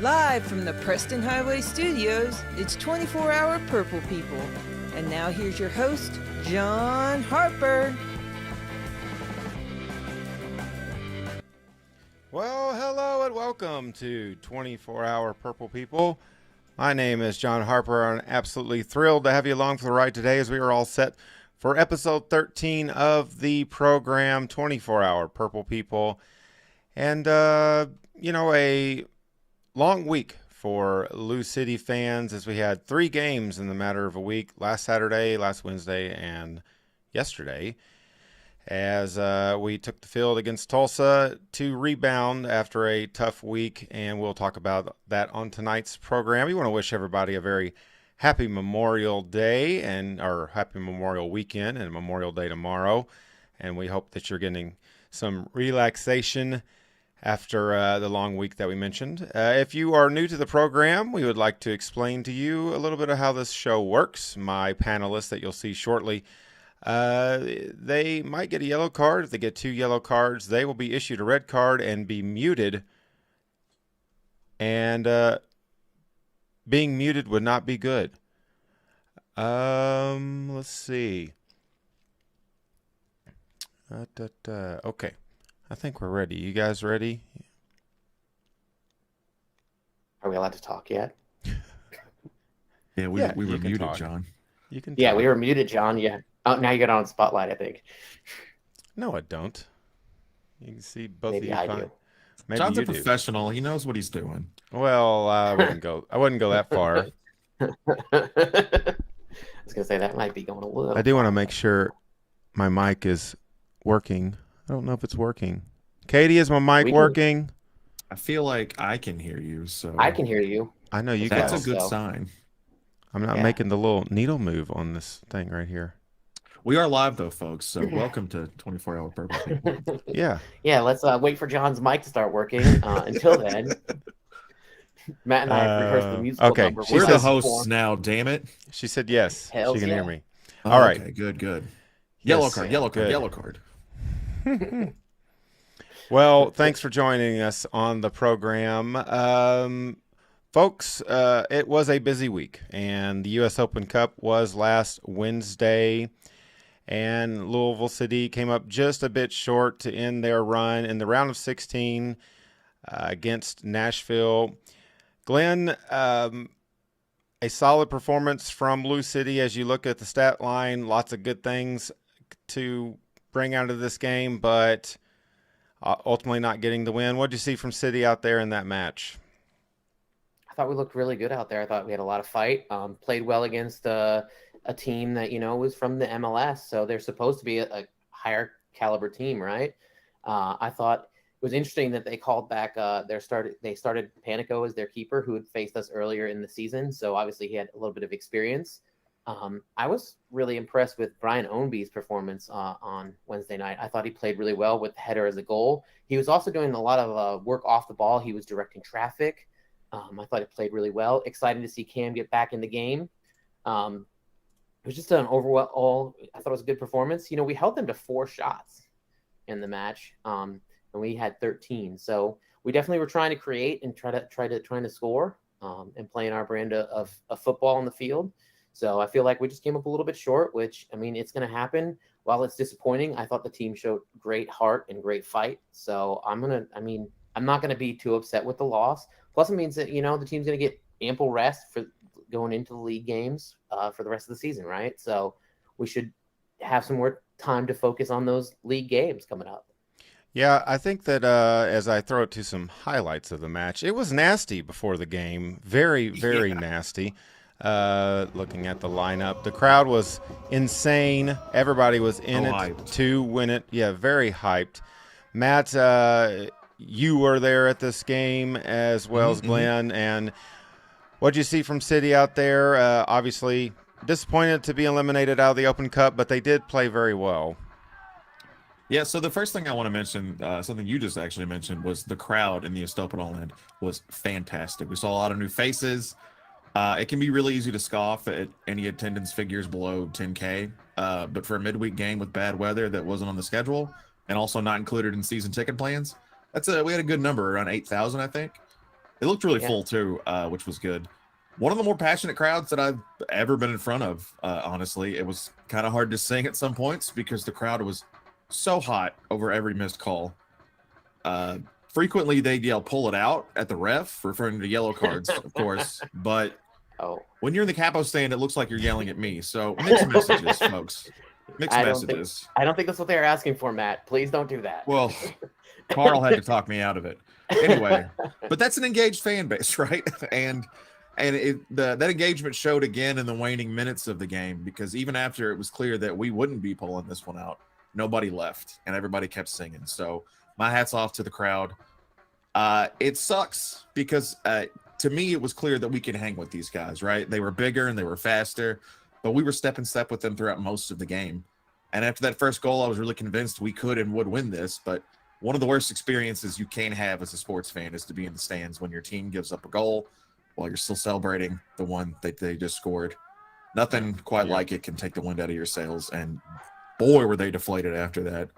Live from the Preston Highway Studios, it's 24-Hour Purple People. And now here's your host, John Harper. Well, hello and welcome to 24-Hour Purple People. My name is John Harper. I'm absolutely thrilled to have you along for the ride today as we are all set for episode 13 of the program, 24-Hour Purple People. And, a long week for Lou City fans as we had 3 games in the matter of a week, last Saturday, last Wednesday, and yesterday, as we took the field against Tulsa to rebound after a tough week, and we'll talk about that on tonight's program. We want to wish everybody a very happy Memorial Day or happy Memorial Weekend and Memorial Day tomorrow, and we hope that you're getting some relaxation after the long week that we mentioned. If you are new to the program, we would like to explain to you a little bit of how this show works. My panelists that you'll see shortly, they might get a yellow card. If they get 2 yellow cards, they will be issued a red card and be muted. And being muted would not be good. Let's see. Okay. I think we're ready. You guys ready? Are we allowed to talk yet? Yeah, we were muted, talk. John. You can. Yeah, talk. we were muted, John. Yeah. Oh, now you got on spotlight, I think. No, I don't. You can see both Maybe of you. I do. Maybe John's you a professional. He knows what he's doing. Well, I wouldn't go that far. I was gonna say that might be going a little. I do want to make sure my mic is working. I don't know if it's working. Katie, is my mic working? I feel like I can hear you, so I can hear you. I know you that's can. a good sign. I'm not making the little needle move on this thing right here. We are live though, folks. So welcome to 24-Hour Purple People. Yeah. Yeah. Let's wait for John's mic to start working. Until then, Matt and I rehearsed the musical number. We're the hosts now. Damn it. She said yes. Hells she can yeah. hear me. All right. Okay, good. Yes. Yellow card. Well, thanks for joining us on the program. Folks, it was a busy week, and the U.S. Open Cup was last Wednesday, and Louisville City came up just a bit short to end their run in the round of 16 against Nashville. Glenn, a solid performance from Lou City as you look at the stat line. Lots of good things to bring out of this game, but ultimately not getting the win. What did you see from City out there in that match? I thought we looked really good out there. I thought we had a lot of fight. Played well against a team that was from the MLS, so they're supposed to be a higher caliber team, right? I thought it was interesting that they called back they started Panico as their keeper, who had faced us earlier in the season. So obviously he had a little bit of experience. I was really impressed with Brian Ownby's performance on Wednesday night. I thought he played really well with the header as a goal. He was also doing a lot of work off the ball. He was directing traffic. I thought he played really well. Excited to see Cam get back in the game. It was just an overall, I thought it was a good performance. We held them to 4 shots in the match, and we had 13. So we definitely were trying to create and trying to score and playing our brand of football on the field. So I feel like we just came up a little bit short, which, it's going to happen. While it's disappointing, I thought the team showed great heart and great fight. So I'm not going to be too upset with the loss. Plus, it means that, the team's going to get ample rest for going into the league games for the rest of the season, right? So we should have some more time to focus on those league games coming up. Yeah, I think that as I throw it to some highlights of the match, it was nasty before the game. Very, very nasty. Looking at the lineup, the crowd was insane. Everybody was in hyped to win it. Yeah, very hyped. Matt, you were there at this game as well as Glenn. And what did you see from City out there? Obviously disappointed to be eliminated out of the Open Cup, but they did play very well. Yeah, so the first thing I want to mention, something you just actually mentioned, was the crowd in the Estopinal end was fantastic. We saw a lot of new faces. It can be really easy to scoff at any attendance figures below 10K, but for a midweek game with bad weather that wasn't on the schedule and also not included in season ticket plans, we had a good number, around 8,000, I think. It looked really full too, which was good. One of the more passionate crowds that I've ever been in front of, honestly. It was kind of hard to sing at some points because the crowd was so hot over every missed call. Frequently, they'd yell, "Pull it out" at the ref, referring to yellow cards, of course. But when you're in the capo stand, it looks like you're yelling at me. So mixed messages, folks. Mixed messages. I don't think that's what they're asking for, Matt. Please don't do that. Well, Carl had to talk me out of it. Anyway, but that's an engaged fan base, right? And that engagement showed again in the waning minutes of the game, because even after it was clear that we wouldn't be pulling this one out, nobody left and everybody kept singing. So my hat's off to the crowd. It sucks because to me, it was clear that we could hang with these guys, right? They were bigger and they were faster, but we were step in step with them throughout most of the game. And after that first goal, I was really convinced we could and would win this. But one of the worst experiences you can have as a sports fan is to be in the stands when your team gives up a goal while you're still celebrating the one that they just scored. Nothing quite like it can take the wind out of your sails. And boy, were they deflated after that.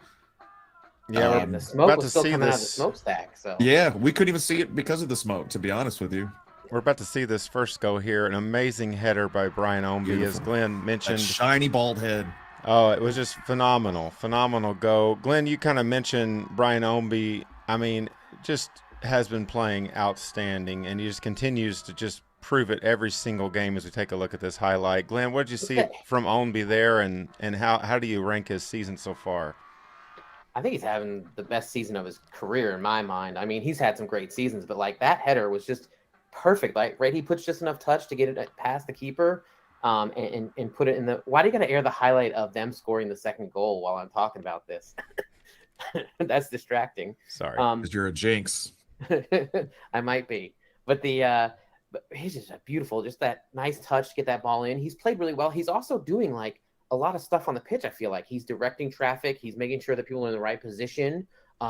Yeah, the smoke was still coming out of the smokestack. So yeah, we couldn't even see it because of the smoke, to be honest with you. We're about to see this first go here. An amazing header by Brian Ownby, as Glenn mentioned. That shiny bald head. Oh, it was just phenomenal go. Glenn, you kind of mentioned Brian Ownby. I mean, just has been playing outstanding, and he just continues to just prove it every single game as we take a look at this highlight. Glenn, what did you see from Ownby there, and how do you rank his season so far? I think he's having the best season of his career in my mind. I mean, he's had some great seasons, but like that header was just perfect. Like, right, he puts just enough touch to get it past the keeper, and put it in the. Why do you got to air the highlight of them scoring the second goal while I'm talking about this? That's distracting. Sorry, because you're a jinx. I might be, but but he's just a beautiful, just that nice touch to get that ball in. He's played really well. He's also doing like a lot of stuff on the pitch. I feel like he's directing traffic. He's making sure that people are in the right position.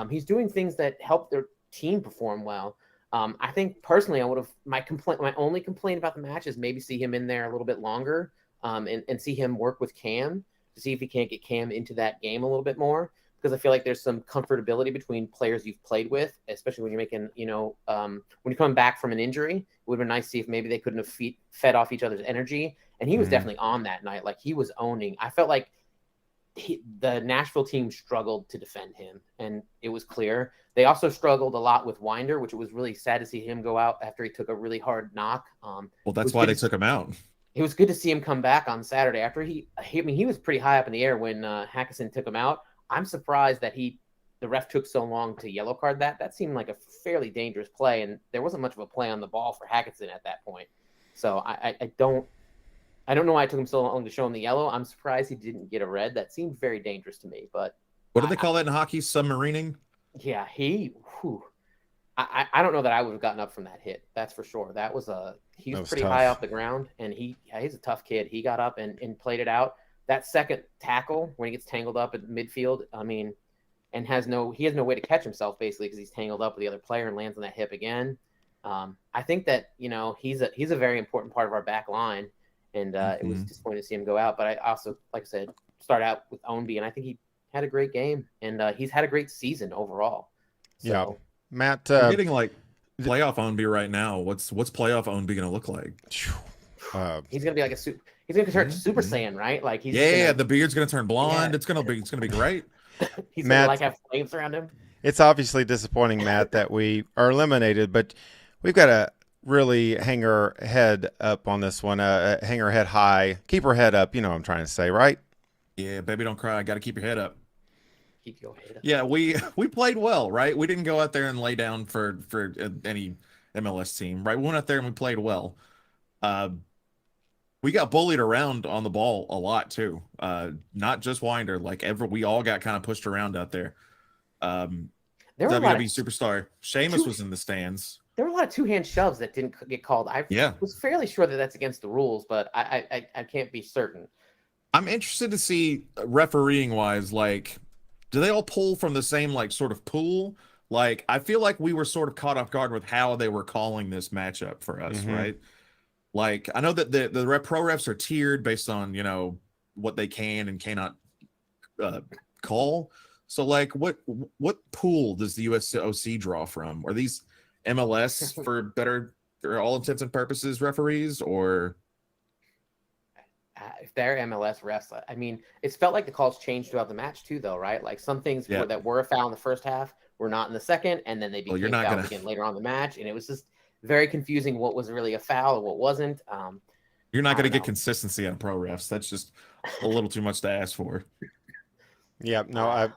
He's doing things that help their team perform well. I think personally, I would have my only complaint about the match is maybe see him in there a little bit longer, and see him work with Cam to see if he can't get Cam into that game a little bit more, because I feel like there's some comfortability between players you've played with, especially when you're making, when you're coming back from an injury. It would have been nice to see if maybe they couldn't have fed off each other's energy. And he was definitely on that night. Like, he was owning. I felt like the Nashville team struggled to defend him, and it was clear. They also struggled a lot with Winder, which it was really sad to see him go out after he took a really hard knock. Well, that's why they took him out. It was good to see him come back on Saturday after he was pretty high up in the air when Hackison took him out. I'm surprised that the ref took so long to yellow card that. That seemed like a fairly dangerous play, and there wasn't much of a play on the ball for Hackison at that point. So I don't know why it took him so long to show him the yellow. I'm surprised he didn't get a red. That seemed very dangerous to me. But what do they call that in hockey? Submarining? Yeah, I don't know that I would have gotten up from that hit. That's for sure. He was pretty tough. High off the ground, and he's a tough kid. He got up and played it out. That second tackle when he gets tangled up at midfield, I mean, and he has no way to catch himself basically because he's tangled up with the other player and lands on that hip again. I think that he's a very important part of our back line, and it was disappointing to see him go out. But I also, like I said, start out with Ownby, and I think he had a great game, and he's had a great season overall. So, yeah, Matt, we're getting like playoff Ownby right now. What's playoff Ownby going to look like? He's going to be like he's going to turn Super Saiyan, right? Like the beard's going to turn blonde. Yeah. It's going to be great. He's going to like have flames around him. It's obviously disappointing, Matt, that we are eliminated, but we've got to really hang our head up on this one. Hang our head high, keep our head up. You know what I'm trying to say, right? Yeah, baby, don't cry. Got to keep your head up. Keep your head up. Yeah, we played well, right? We didn't go out there and lay down for any MLS team, right? We went out there and we played well. We got bullied around on the ball a lot too. Not just Winder, like we all got kind of pushed around out there. WWE superstar Sheamus was in the stands. There were a lot of two-hand shoves that didn't get called. I was fairly sure that that's against the rules, but I can't be certain. I'm interested to see refereeing wise, like, do they all pull from the same like sort of pool? Like, I feel like we were sort of caught off guard with how they were calling this matchup for us, right? Like, I know that the pro refs are tiered based on, what they can and cannot call. So, like, what pool does the USOC draw from? Are these MLS for all intents and purposes, referees, or if they're MLS refs, I mean, it's felt like the calls changed throughout the match too, though, right? Like some things that were a foul in the first half were not in the second, and then they became fouls again later on in the match, and it was just very confusing what was really a foul and what wasn't. You're not going to get consistency on pro refs. That's just a little too much to ask for. Yeah, no,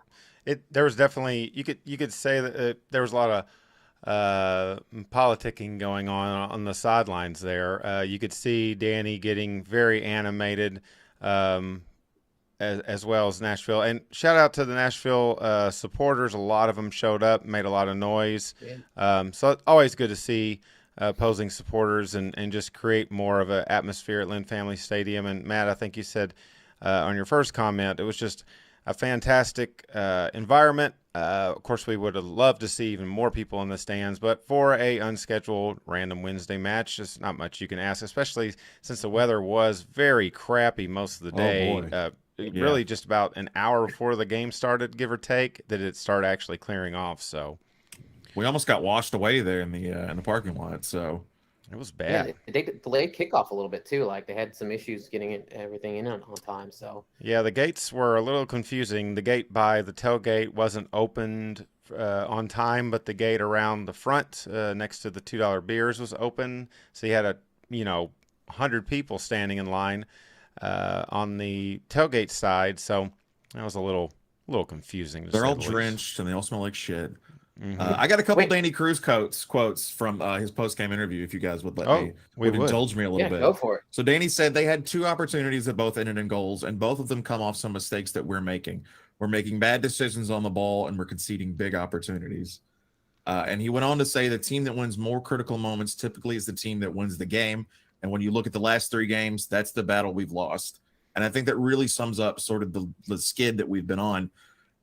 there was definitely you could say that there was a lot of politicking going on the sidelines there. You could see Danny getting very animated, as well as Nashville. And shout out to the Nashville supporters. A lot of them showed up, made a lot of noise. Yeah. So it's always good to see opposing supporters and just create more of an atmosphere at Lynn Family Stadium. And Matt, I think you said on your first comment, it was just a fantastic environment. Of course, we would have loved to see even more people in the stands, but for a unscheduled random Wednesday match, just not much you can ask, especially since the weather was very crappy most of the day. Really just about an hour before the game started, give or take, that it started actually clearing off. So we almost got washed away there in the parking lot. So it was bad. Yeah, they delayed kickoff a little bit too. Like they had some issues getting everything in on time. So yeah, the gates were a little confusing. The gate by the tailgate wasn't opened on time, but the gate around the front next to the $2 beers was open. So you had 100 people standing in line on the tailgate side. So that was a little confusing. They're all drenched and they all smell like shit. Mm-hmm. I got a couple Danny Cruz quotes from his post-game interview, if you guys would would indulge me a little bit. Go for it. So Danny said they had 2 opportunities that both ended in goals, and both of them come off some mistakes that we're making. We're making bad decisions on the ball, and we're conceding big opportunities. And he went on to say the team that wins more critical moments typically is the team that wins the game. And when you look at the last 3 games, that's the battle we've lost. And I think that really sums up sort of the skid that we've been on.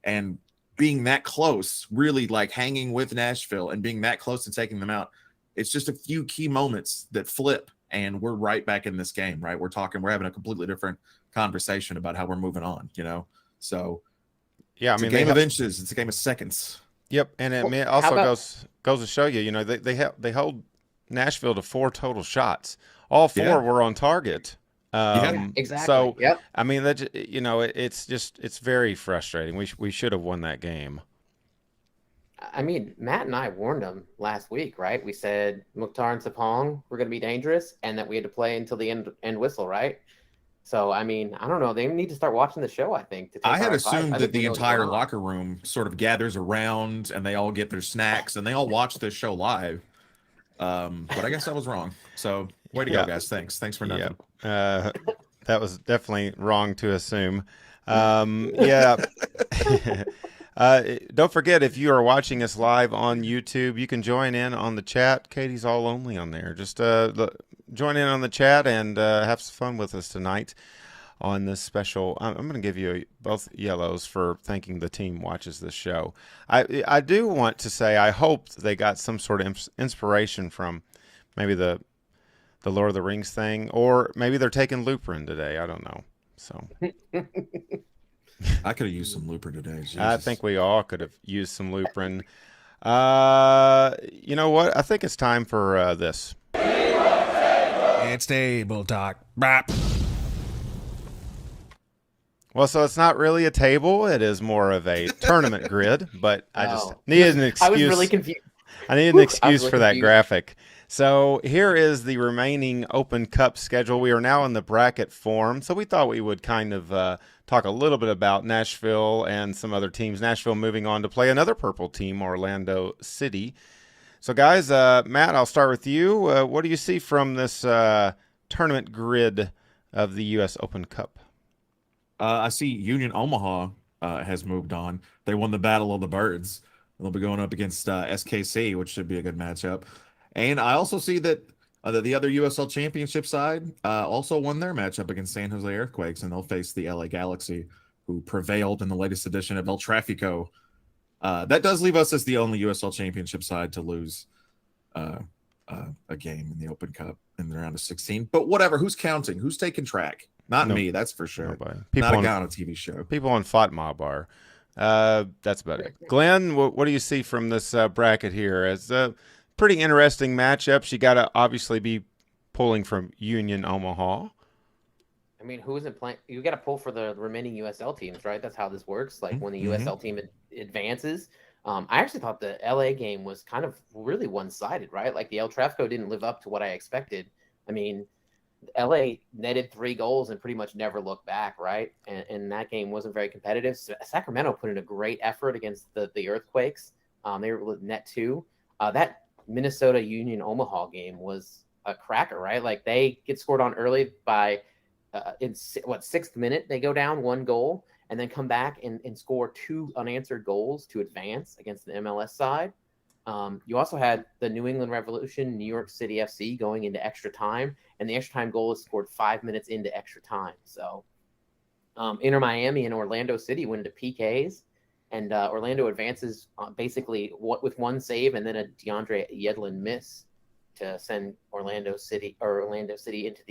And being that close, really like hanging with Nashville and being that close to taking them out, it's just a few key moments that flip and we're right back in this game, right? We're having a completely different conversation about how we're moving on, So yeah, it's a game of inches, it's a game of seconds. Yep, and it also goes to show you, they hold Nashville to 4 total shots. All 4 were on target. Exactly. So, I mean, that it's very frustrating. We should have won that game. I mean, Matt and I warned them last week, right? We said Mukhtar and Sapong were going to be dangerous, and that we had to play until the end whistle, right? So, I mean, I don't know. They need to start watching the show, I think. I had assumed that the entire locker room sort of gathers around, and they all get their snacks, and they all watch this show live. But I guess I was wrong. So, way to go, guys. Thanks for nothing. That was definitely wrong to assume. Don't forget, if you are watching us live on YouTube, you can join in on the chat. Katie's all lonely on there. Just join in on the chat and have some fun with us tonight on this special. I'm going to give you both yellows for thinking the team watches this show. I do want to say I hope they got some sort of inspiration from maybe the Lord of the Rings thing, or maybe they're taking Luprin today. I don't know. So I could have used some Luprin today. Jesus. I think we all could have used some Luprin. You know what? I think it's time for this. It's table talk. Bop. Well, so it's not really a table. It is more of a tournament grid, but I just needed an excuse. I was really confused. I needed an excuse for that graphic. So here is the remaining Open Cup schedule. We are now in the bracket form, so we thought we would kind of talk a little bit about Nashville and some other teams. Nashville moving on to play another purple team, Orlando City. So, guys, Matt, I'll start with you. What do you see from this tournament grid of the U.S. Open Cup? I see Union Omaha has moved on. They won the Battle of the Birds. They'll be going up against SKC, which should be a good matchup. And I also see that the other USL Championship side also won their matchup against San Jose Earthquakes, and they'll face the LA Galaxy, who prevailed in the latest edition of El Tráfico. That does leave us as the only USL Championship side to lose a game in the Open Cup in the round of 16. But whatever, who's counting? Who's taking track? Not me, that's for sure. Not a guy on a TV show. People on FOTMOB are. That's about it. Glenn, what do you see from this bracket here? As pretty interesting matchups. You got to obviously be pulling from Union Omaha. I mean, who isn't playing? You got to pull for the remaining USL teams, right? That's how this works. Like when the USL team advances. I actually thought the LA game was kind of really one-sided, right? Like the El Tráfico didn't live up to what I expected. I mean, LA netted 3 goals and pretty much never looked back, right? And that game wasn't very competitive. Sacramento put in a great effort against the Earthquakes. They were able to net 2. That Minnesota Union Omaha game was a cracker, right? Like they get scored on early by in 6th minute, they go down 1 goal and then come back and score 2 unanswered goals to advance against the MLS side. You also had the New England Revolution, New York City FC going into extra time, and the extra time goal is scored 5 minutes into extra time. So Inter Miami and Orlando City went into PKs, and Orlando advances basically with 1 save and then a DeAndre Yedlin miss to send Orlando City into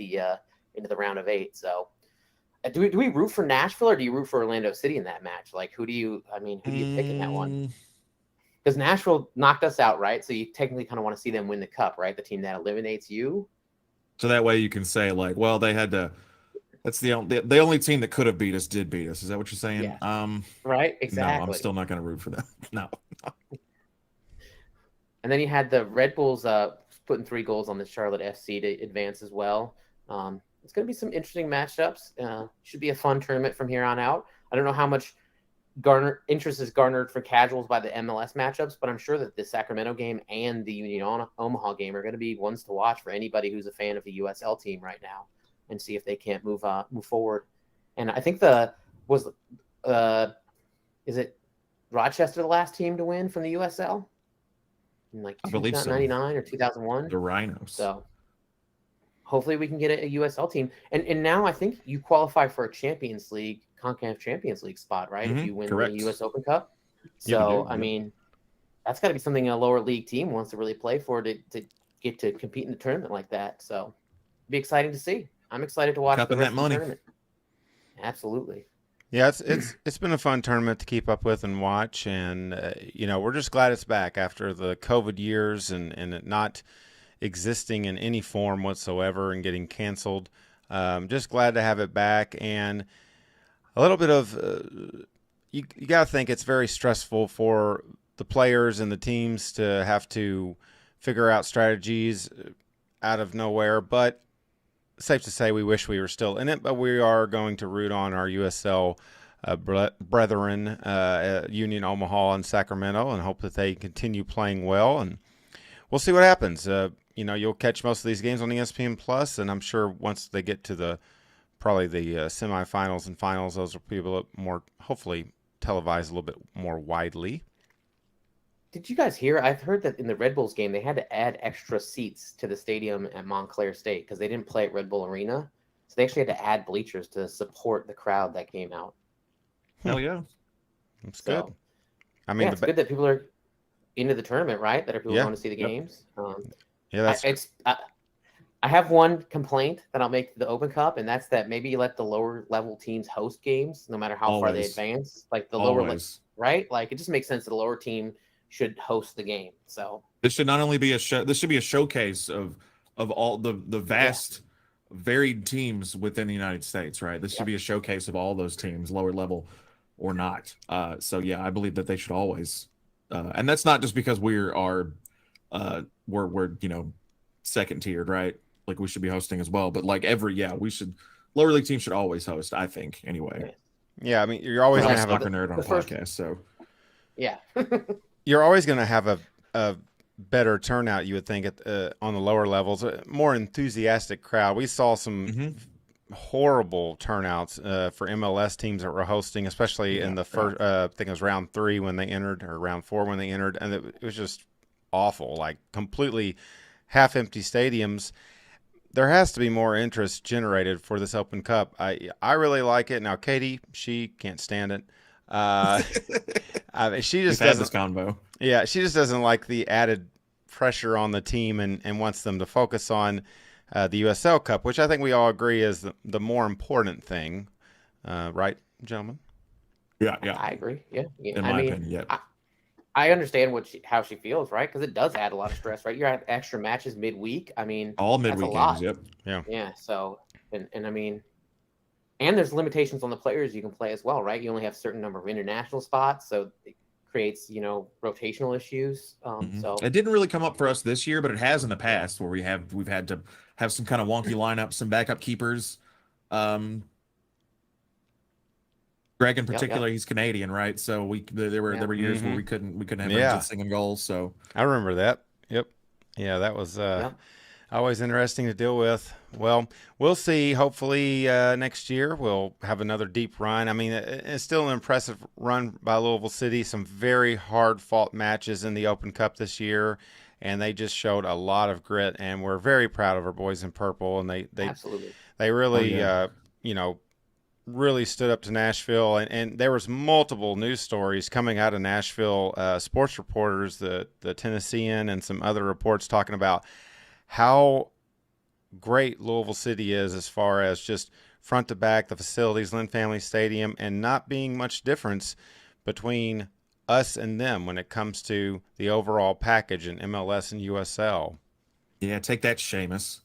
the round of 8. So do we root for Nashville or do you root for Orlando City in that match? Like who do you pick in that one? Because Nashville knocked us out, right? So you technically kind of want to see them win the cup, right? The team that eliminates you. So that way you can say like, well, they had to. That's the only team that could have beat us did beat us. Is that what you're saying? Yeah. Right. Exactly. No, I'm still not going to root for them. No. And then you had the Red Bulls putting 3 goals on the Charlotte FC to advance as well. It's going to be some interesting matchups. Should be a fun tournament from here on out. I don't know how much interest is garnered for casuals by the MLS matchups, but I'm sure that the Sacramento game and the Union Omaha game are going to be ones to watch for anybody who's a fan of the USL team right now, and see if they can't move forward. And I think is it Rochester the last team to win from the USL in like 1999 or 2001? The Rhinos. So hopefully we can get a USL team. And now I think you qualify for a Champions League, CONCACAF Champions League spot, right? If you win the US Open Cup. So, I mean, that's got to be something a lower league team wants to really play for to get to compete in the tournament like that. So it'd be exciting to see. I'm excited to watch the rest of the tournament. Absolutely. Yeah, it's been a fun tournament to keep up with and watch. And, we're just glad it's back after the COVID years and it not existing in any form whatsoever and getting canceled. Just glad to have it back. And a little bit of you got to think it's very stressful for the players and the teams to have to figure out strategies out of nowhere. But safe to say we wish we were still in it, but we are going to root on our USL brethren, Union Omaha and Sacramento, and hope that they continue playing well. And we'll see what happens. You'll catch most of these games on ESPN Plus, and I'm sure once they get to probably the semifinals and finals, those will be a little more, hopefully, televised a little bit more widely. Did you guys hear? I've heard that in the Red Bulls game, they had to add extra seats to the stadium at Montclair State because they didn't play at Red Bull Arena. So they actually had to add bleachers to support the crowd that came out. Hell yeah. That's good. I mean, it's good that people are into the tournament, right? That are people want to see the games. I have one complaint that I'll make to the Open Cup, and that's that maybe you let the lower level teams host games no matter how far they advance. Like the lower level, right? Like it just makes sense that the lower team should host the game. So this should not only be a show, this should be a showcase of all the vast varied teams within the United States, right? This should be a showcase of all those teams, lower level or not. So yeah, I believe that they should always and that's not just because we're second tiered, right? Like we should be hosting as well, but like lower league team should always host, I think, anyway. Yeah, I mean, you're always going to have a nerd on a podcast, so yeah. You're always going to have a better turnout, you would think, on the lower levels, a more enthusiastic crowd. We saw some horrible turnouts for MLS teams that were hosting, especially in the first, I think it was round 3 when they entered, or round 4 when they entered, and it was just awful, like completely half-empty stadiums. There has to be more interest generated for this Open Cup. I really like it. Now, Katie, she can't stand it. She just doesn't. This combo. Yeah, she just doesn't like the added pressure on the team and wants them to focus on the USL Cup, which I think we all agree is the more important thing, right, gentlemen? Yeah. I agree. Yeah. In my opinion, yeah. I understand how she feels, right? Because it does add a lot of stress, right? You're at extra matches midweek. I mean, All that's a midweek lot. games. Yep. Yeah. Yeah. So, and I mean, and there's limitations on the players you can play as well, right? You only have a certain number of international spots, so it creates, rotational issues. So It didn't really come up for us this year, but it has in the past where we've had to have some kind of wonky lineups, some backup keepers. Greg in particular, he's Canadian, right? So there were years where we couldn't have him just singing goals. So I remember that. Yep. Yeah, that was always interesting to deal with. Well, we'll see. Hopefully next year we'll have another deep run. I mean, it's still an impressive run by Louisville City. Some very hard-fought matches in the Open Cup this year, and they just showed a lot of grit. And we're very proud of our boys in purple. And absolutely, they really, really stood up to Nashville. And there was multiple news stories coming out of Nashville, sports reporters, the Tennessean, and some other reports talking about how great Louisville City is as far as just front to back, the facilities, Lynn Family Stadium, and not being much difference between us and them when it comes to the overall package in MLS and USL. Yeah, take that, Seamus.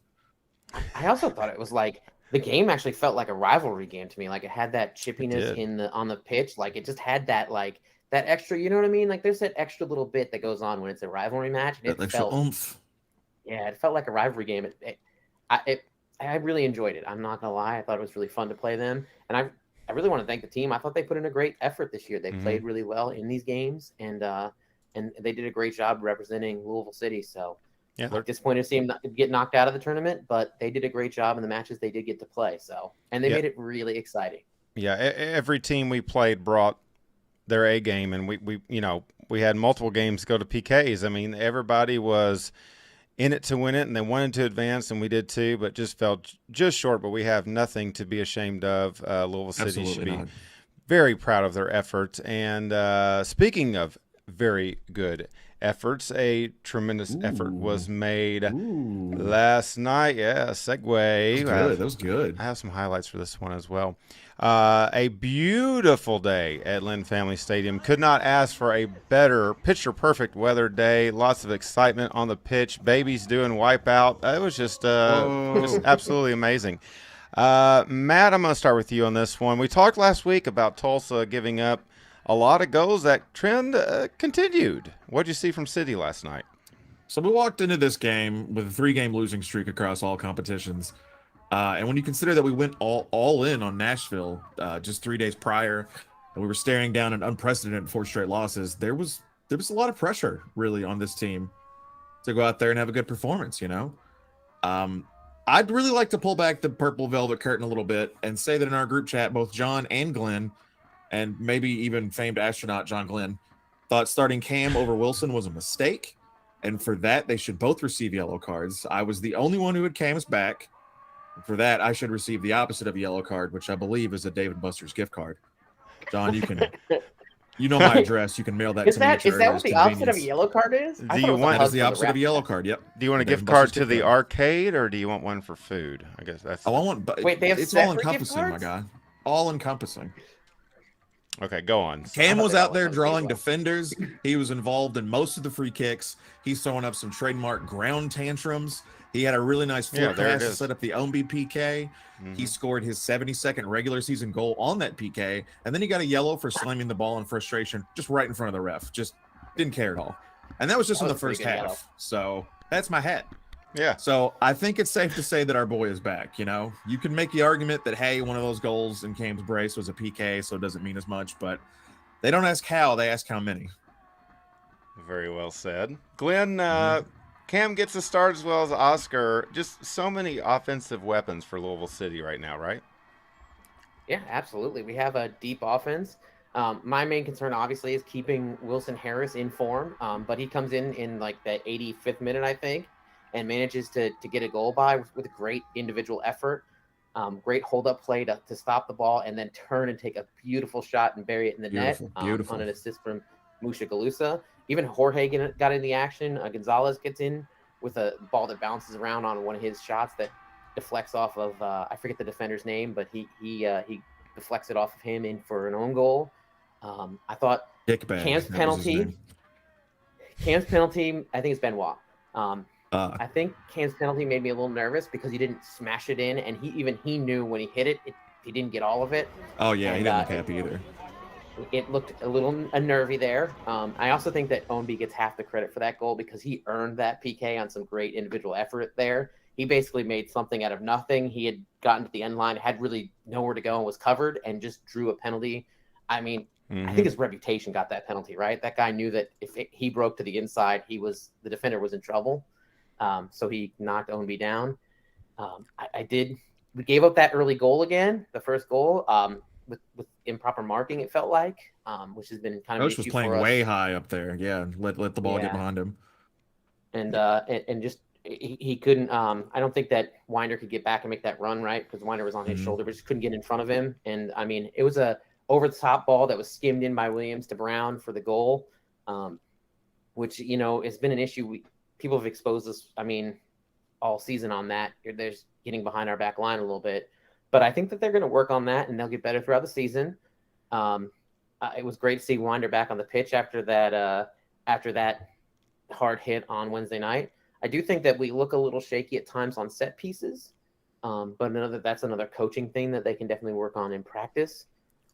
I also thought it was like the game actually felt like a rivalry game to me. Like it had that chippiness on the pitch. Like it just had that that extra, you know what I mean? Like there's that extra little bit that goes on when it's a rivalry match. And that extra oomph. Yeah, it felt like a rivalry game. I really enjoyed it. I'm not gonna lie. I thought it was really fun to play them, and I really want to thank the team. I thought they put in a great effort this year. They played really well in these games, and they did a great job representing Louisville City. So yeah, I'm disappointed to see them get knocked out of the tournament, but they did a great job in the matches they did get to play. So and they made it really exciting. Yeah, every team we played brought their A game, and we had multiple games go to PKs. I mean, everybody was in it to win it, and they wanted to advance, and we did too, but just fell just short. But we have nothing to be ashamed of. Louisville City should be very proud of their efforts. And speaking of very good efforts, a tremendous effort was made last night. Yeah, segue. That was good. I have some highlights for this one as well. A beautiful day at Lynn Family Stadium. Could not ask for a better picture-perfect weather day. Lots of excitement on the pitch. Babies doing wipeout. It was just absolutely amazing. Matt, I'm going to start with you on this one. We talked last week about Tulsa giving up a lot of goals. That trend continued. What did you see from City last night? So we walked into this game with a 3-game losing streak across all competitions. And when you consider that we went all in on Nashville just 3 days prior, and we were staring down an unprecedented 4 straight losses, there was a lot of pressure really on this team to go out there and have a good performance. I'd really like to pull back the purple velvet curtain a little bit and say that in our group chat, both John and Glenn, and maybe even famed astronaut John Glenn, thought starting Cam over Wilson was a mistake, and for that they should both receive yellow cards. I was the only one who had Cam's back. For that, I should receive the opposite of a yellow card, which I believe is a Dave & Buster's gift card. John, you know my address. You can mail that to me. Is that what the opposite of a yellow card is? Do you want that is the opposite of a yellow card? Yep. Do you want a gift card to the arcade, or do you want one for food? I guess that's. Oh, I want. Wait, they have it's all separate gift encompassing, my cards? guy. All encompassing. Okay, go on. Cam was out there drawing defenders. He was involved in most of the free kicks. He's throwing up some trademark ground tantrums. He had a really nice floor pass to set up the Ombi PK. He scored his 72nd regular season goal on that PK, and then he got a yellow for slamming the ball in frustration just right in front of the ref. Just didn't care at all. And that was just in the first half. Yellow. So that's my hat. Yeah. So I think it's safe to say that our boy is back. You can make the argument that, hey, one of those goals in Cam's brace was a PK, so it doesn't mean as much, but they don't ask how, they ask how many. Very well said. Glenn, Cam gets a start as well as Oscar. Just so many offensive weapons for Louisville City right now, right? Yeah, absolutely. We have a deep offense. My main concern, obviously, is keeping Wilson Harris in form, but he comes in like the 85th minute, I think, and manages to get a goal with a great individual effort. Great hold-up play to stop the ball and then turn and take a beautiful shot and bury it in the net on an assist from Musha Galusa. Even Jorge got in the action. Gonzalez gets in with a ball that bounces around on one of his shots that deflects off of I forget the defender's name, but he deflects it off of him in for an own goal. I thought Cam's penalty. Cam's penalty, I think it's Benoit. Uh, I think Cam's penalty made me a little nervous because he didn't smash it in, and he knew when he hit it, he didn't get all of it. oh yeah, he And didn't look happy either. it looked a little nervy there. I also think that Ownby gets half the credit for that goal because he earned that PK on some great individual effort there. He basically made something out of nothing. He had gotten to the end line, had really nowhere to go, and was covered, and just drew a penalty. I mean, I think his reputation got that penalty, right? That guy knew that if he broke to the inside, the defender was in trouble. So he knocked Ownby down. We gave up that early goal again, the first goal, with improper marking, it felt like, which has been kind of Coach was playing way high up there. Yeah, let the ball get behind him. And just he couldn't. I don't think that Winder could get back and make that run, right? Because Winder was on his shoulder, but just couldn't get in front of him. And I mean, it was a over the top ball that was skimmed in by Williams to Brown for the goal, which has been an issue. People have exposed us, I mean, all season on that. There's getting behind our back line a little bit. But I think that they're going to work on that, and they'll get better throughout the season. It was great to see Winder back on the pitch after that hard hit on Wednesday night. I do think that we look a little shaky at times on set pieces, but that's another coaching thing that they can definitely work on in practice.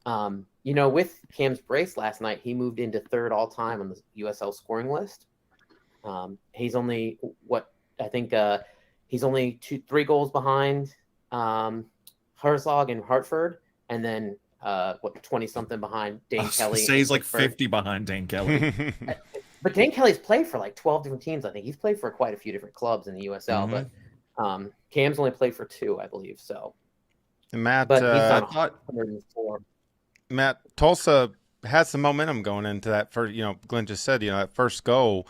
With Cam's brace last night, he moved into third all-time on the USL scoring list. He's only he's only 3 goals behind Herzog and Hartford, and then 20-something behind Dane Kelly. Say he's like 50 behind Dane Kelly. But Dane Kelly's played for like 12 different teams. I think he's played for quite a few different clubs in the USL, but Cam's only played for 2, I believe. So, And Matt, but he's on 104. Matt, Tulsa had some momentum going into that first. Glenn just said, that first goal.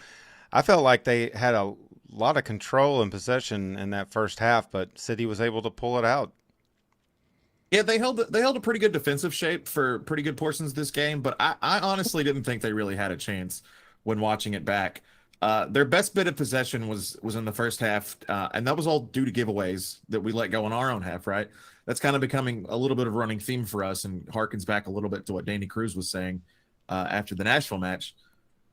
I felt like they had a lot of control and possession in that first half, but City was able to pull it out. Yeah, they held a pretty good defensive shape for pretty good portions of this game, but I honestly didn't think they really had a chance when watching it back. Their best bit of possession was in the first half, and that was all due to giveaways that we let go in our own half, right? That's kind of becoming a little bit of a running theme for us and harkens back a little bit to what Danny Cruz was saying after the Nashville match.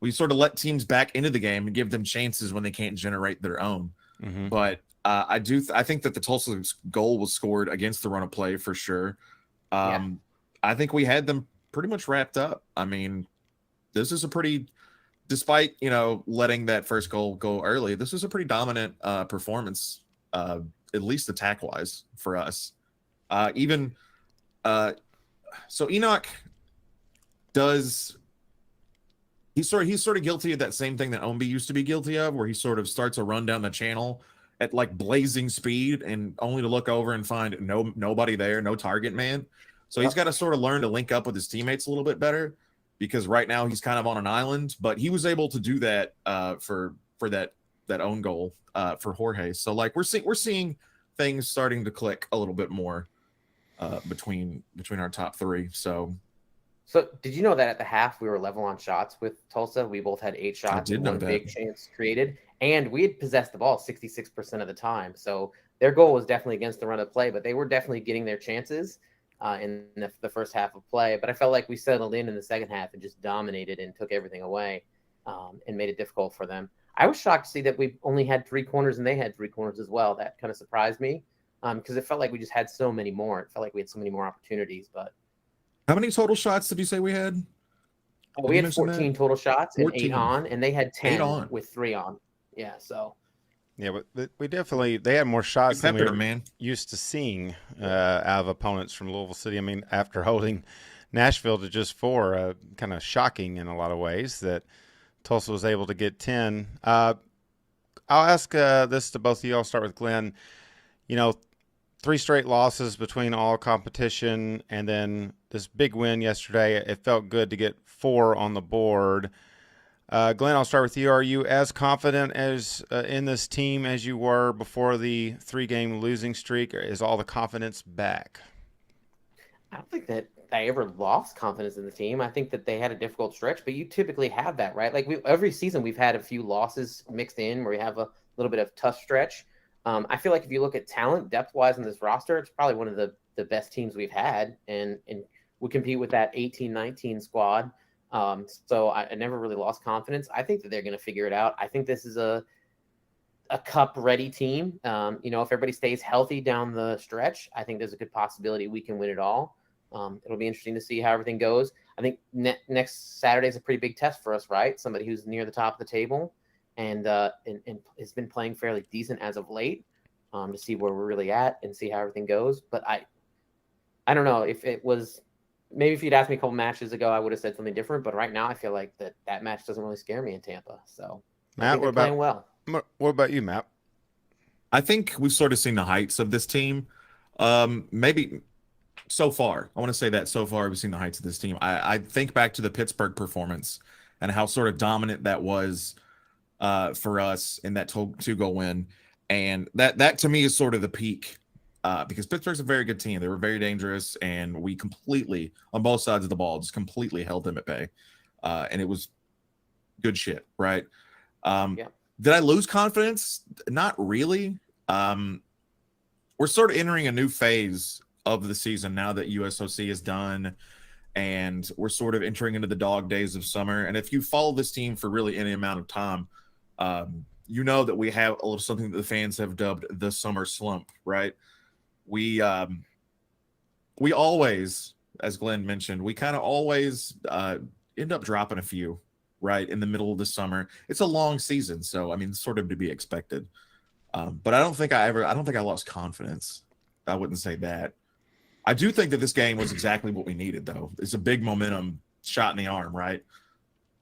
We sort of let teams back into the game and give them chances when they can't generate their own. But I think that the Tulsa goal was scored against the run of play for sure. I think we had them pretty much wrapped up. I mean, this is a pretty, despite letting that first goal go early, this was a pretty dominant performance, at least attack wise for us. So Enoch does. He's sort of guilty of that same thing that Ownby used to be guilty of, where he sort of starts a run down the channel at like blazing speed and only to look over and find nobody there, no target man. So he's got to sort of learn to link up with his teammates a little bit better, because right now he's kind of on an island. But he was able to do that for that own goal for Jorge. So like we're seeing things starting to click a little bit more between our top 3. So did you know that at the half we were level on shots with Tulsa? We both had 8 shots and 1 big chance created, and we had possessed the ball 66% of the time. So their goal was definitely against the run of play, but they were definitely getting their chances in the first half of play. But I felt like we settled in the second half and just dominated and took everything away and made it difficult for them. I was shocked to see that we only had 3 corners and they had 3 corners as well. That kind of surprised me because it felt like we just had so many more. It felt like we had so many more opportunities, but. How many total shots did you say we had? We had 14 total shots 14. And 8 on, and they had 10 with 3 on. Yeah, so. Yeah, but they had more shots than we were used to seeing out of opponents from Louisville City. I mean, after holding Nashville to just 4, kind of shocking in a lot of ways that Tulsa was able to get 10. I'll ask this to both of you. I'll start with Glenn. 3 straight losses between all competition, and then this big win yesterday. It felt good to get 4 on the board. Glenn, I'll start with you. Are you as confident as in this team as you were before the 3-game losing streak? Or is all the confidence back? I don't think that I ever lost confidence in the team. I think that they had a difficult stretch, but you typically have that, right? Like every season we've had a few losses mixed in where we have a little bit of tough stretch. I feel like if you look at talent, depth-wise in this roster, it's probably one of the best teams we've had, and we compete with that 18-19 squad So I never really lost confidence. I think that they're going to figure it out. I think this is a cup ready team. If everybody stays healthy down the stretch, I think there's a good possibility we can win it all. It'll be interesting to see how everything goes. I think next Saturday is a pretty big test for us, right? Somebody who's near the top of the table and has been playing fairly decent as of late, to see where we're really at and see how everything goes. But I don't know if it was, maybe if you'd asked me a couple matches ago, I would have said something different. But right now, I feel like that match doesn't really scare me in Tampa. So Matt, they're playing well. What about you, Matt? I think we've sort of seen the heights of this team. Maybe so far. I want to say that so far we've seen the heights of this team. I think back to the Pittsburgh performance and how sort of dominant that was for us in that 2-goal win. And that to me is sort of the peak, because Pittsburgh's a very good team. They were very dangerous, and we completely, on both sides of the ball, just completely held them at bay. And it was good shit, right? Yeah. Did I lose confidence? Not really. We're sort of entering a new phase of the season now that USOC is done, and we're sort of entering into the dog days of summer. And if you follow this team for really any amount of time, you know that we have a little something that the fans have dubbed the summer slump, right? We always, as Glenn mentioned, we kind of always end up dropping a few right in the middle of the summer. It's a long season, so I mean, sort of to be expected. But I don't think I lost confidence. I wouldn't say that. I do think that this game was exactly what we needed, though. It's a big momentum shot in the arm, right?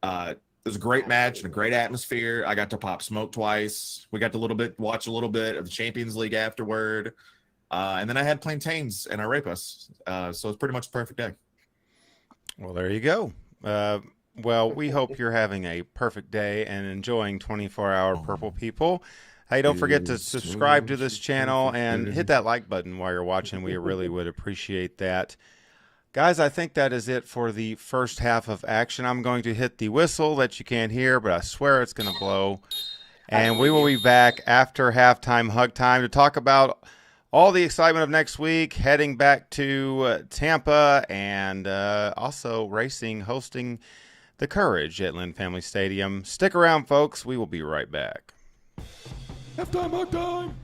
It was a great match and a great atmosphere. I got to pop smoke twice. We got to watch a little bit of the Champions League afterward. And then I had plantains and arepas. So it's pretty much a perfect day. Well, there you go. Well, we hope you're having a perfect day and enjoying 24-hour Purple People. Hey, don't forget to subscribe to this channel and hit that like button while you're watching. We really would appreciate that. Guys, I think that is it for the first half of action. I'm going to hit the whistle that you can't hear, but I swear it's going to blow. And we will be back after halftime hug time to talk about all the excitement of next week, heading back to Tampa, and also hosting the Courage at Lynn Family Stadium. Stick around, folks. We will be right back. Halftime, hug time.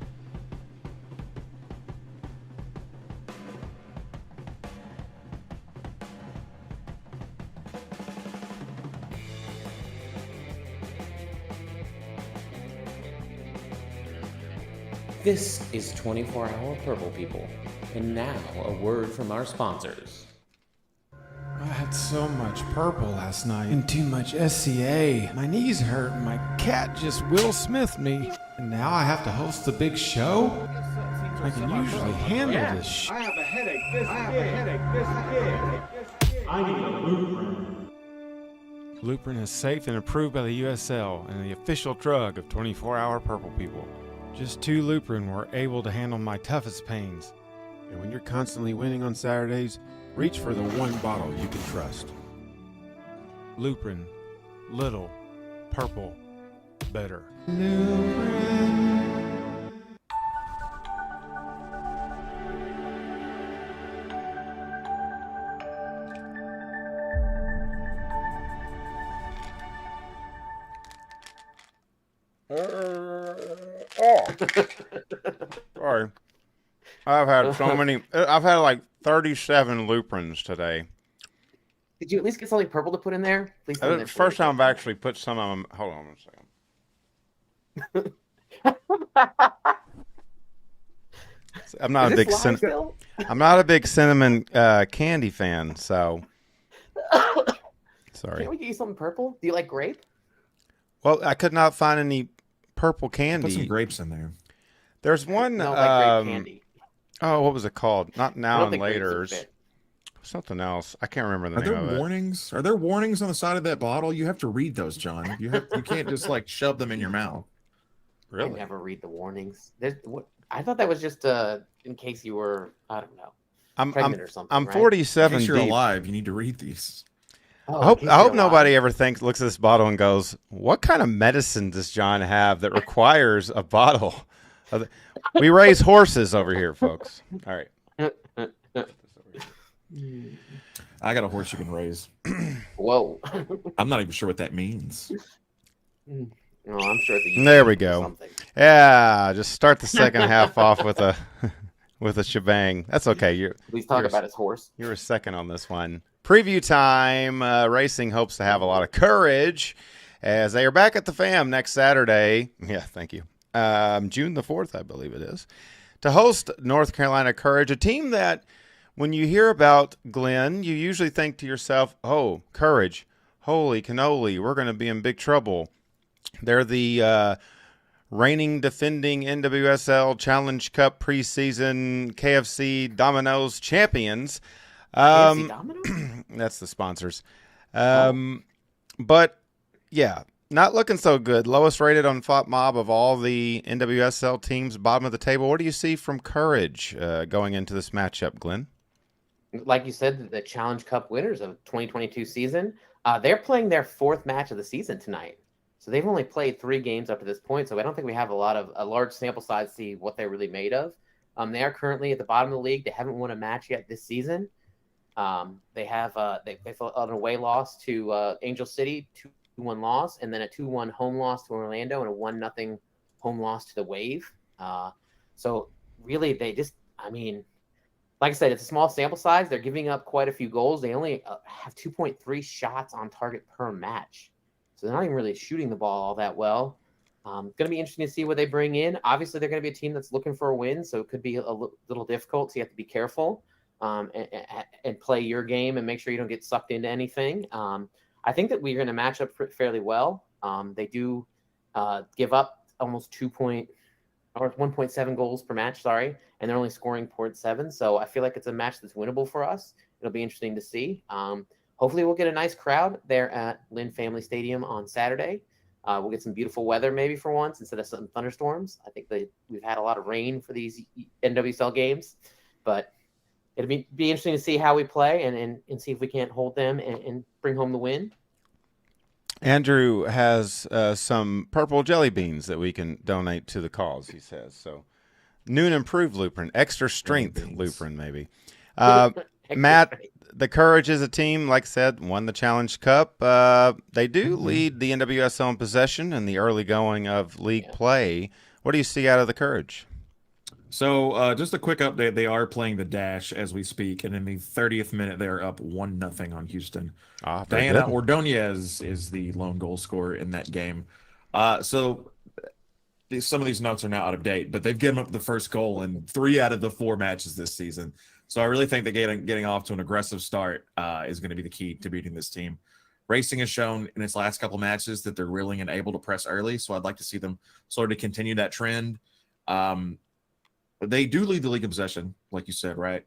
This is 24-Hour Purple People. And now, a word from our sponsors. I had so much purple last night and too much SCA. My knees hurt and my cat just Will Smith me. And now I have to host the big show? I can usually handle this shit. I have a headache this big. I need a blueprint. Blueprint is safe and approved by the USL and the official drug of 24-Hour Purple People. Just 2 Luprin were able to handle my toughest pains. And when you're constantly winning on Saturdays, reach for the one bottle you can trust. Luprin. Little. Purple. Better. Sorry. I've had like 37 Luprins today. Did you at least get something purple to put in there? Please. First time I've actually put some of them. Hold on a second. I'm not a big cinnamon candy fan, so sorry. Can't we get you something purple? Do you like grape? Well, I could not find any purple candy. Put some grapes in there. There's one. No, like grape candy. Oh, what was it called? Not Now and grapes Later. would fit. Something else. I can't remember the Are name there of it. warnings? Are there warnings on the side of that bottle? You have to read those, John. You can't just like shove them in your mouth. Really? I never read the warnings. I thought that was just in case you were, I don't know, pregnant or something. I'm right? 47 In case you're deep. alive, you need to read these. Oh, I hope in case you're nobody alive. ever looks at this bottle and goes, "What kind of medicine does John have that requires a bottle?" We raise horses over here, folks. All right. I got a horse you can raise. Whoa. I'm not even sure what that means. No, I'm sure it's a There we or go. something. Yeah, just start the second half off with a shebang. That's okay. Please talk you're about his horse. You're a second on this one. Preview time. Racing hopes to have a lot of courage as they are back at the FAM next Saturday. Yeah, thank you. June the 4th, I believe it is, to host North Carolina Courage, a team that when you hear about Glenn, you usually think to yourself, oh, Courage, holy cannoli, we're going to be in big trouble. They're the reigning defending NWSL Challenge Cup preseason KFC Domino's champions. KFC Domino's? That's the sponsors. But, yeah, not looking so good. Lowest rated on FOTMob of all the NWSL teams, bottom of the table. What do you see from Courage going into this matchup, Glenn? Like you said, the Challenge Cup winners of 2022 season, they're playing their 4th match of the season tonight. So they've only played 3 games up to this point. So I don't think we have a large sample size to see what they're really made of. They are currently at the bottom of the league. They haven't won a match yet this season. They have an away loss to Angel City, 2-1 loss, and then a 2-1 home loss to Orlando and a 1-0 home loss to the Wave. So really, like I said, it's a small sample size. They're giving up quite a few goals. They only have 2.3 shots on target per match. So they're not even really shooting the ball all that well. Going to be interesting to see what they bring in. Obviously, they're going to be a team that's looking for a win, so it could be a little difficult. So you have to be careful and play your game and make sure you don't get sucked into anything. I think that we're going to match up fairly well. They do give up almost 1.7 goals per match, and they're only scoring 0.7. So I feel like it's a match that's winnable for us. It'll be interesting to see. Hopefully we'll get a nice crowd there at Lynn Family Stadium on Saturday. We'll get some beautiful weather maybe for once instead of some thunderstorms. I think we've had a lot of rain for these NWSL games, but it'll be interesting to see how we play and see if we can't hold them and bring home the win. Andrew has some purple jelly beans that we can donate to the cause, he says. So new and improved Lupron, extra strength Lupron maybe. Matt, the Courage is a team, like I said, won the Challenge Cup. They do lead the NWSL in possession in the early going of league play. What do you see out of the Courage? So just a quick update. They are playing the Dash as we speak, and in the 30th minute, they're up 1-0 on Houston. Diana Ordonez is the lone goal scorer in that game. So some of these notes are now out of date, but they've given up the first goal in 3 out of the 4 matches this season. So I really think that getting off to an aggressive start is going to be the key to beating this team. Racing has shown in its last couple matches that they're willing and able to press early, so I'd like to see them sort of continue that trend. They do lead the league in possession, like you said, right?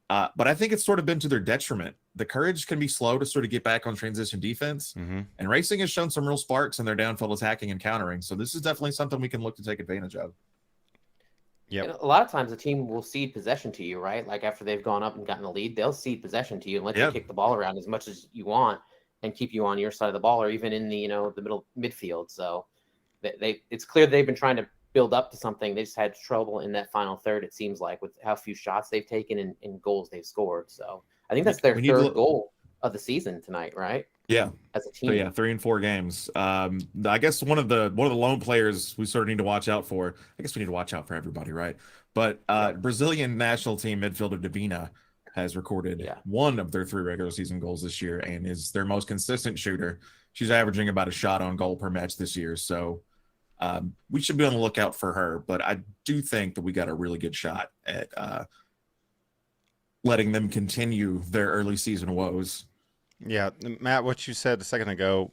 But I think it's sort of been to their detriment. The Courage can be slow to sort of get back on transition defense, and Racing has shown some real sparks in their downfield attacking and countering. So this is definitely something we can look to take advantage of. Yep. A lot of times a team will cede possession to you, right? Like after they've gone up and gotten a lead, they'll cede possession to you and let you kick the ball around as much as you want and keep you on your side of the ball or even in the the midfield. So it's clear they've been trying to build up to something. They just had trouble in that final third, it seems like, with how few shots they've taken and goals they've scored. So I think that's their third goal of the season tonight, right? Yeah, as a team. So yeah, 3 and 4 games. I guess one of the lone players we sort of need to watch out for. I guess we need to watch out for everybody, right? But Brazilian national team midfielder Davina has recorded 1 of their 3 regular season goals this year and is their most consistent shooter. She's averaging about a shot on goal per match this year, so we should be on the lookout for her. But I do think that we got a really good shot at letting them continue their early season woes. Yeah, Matt, what you said a second ago,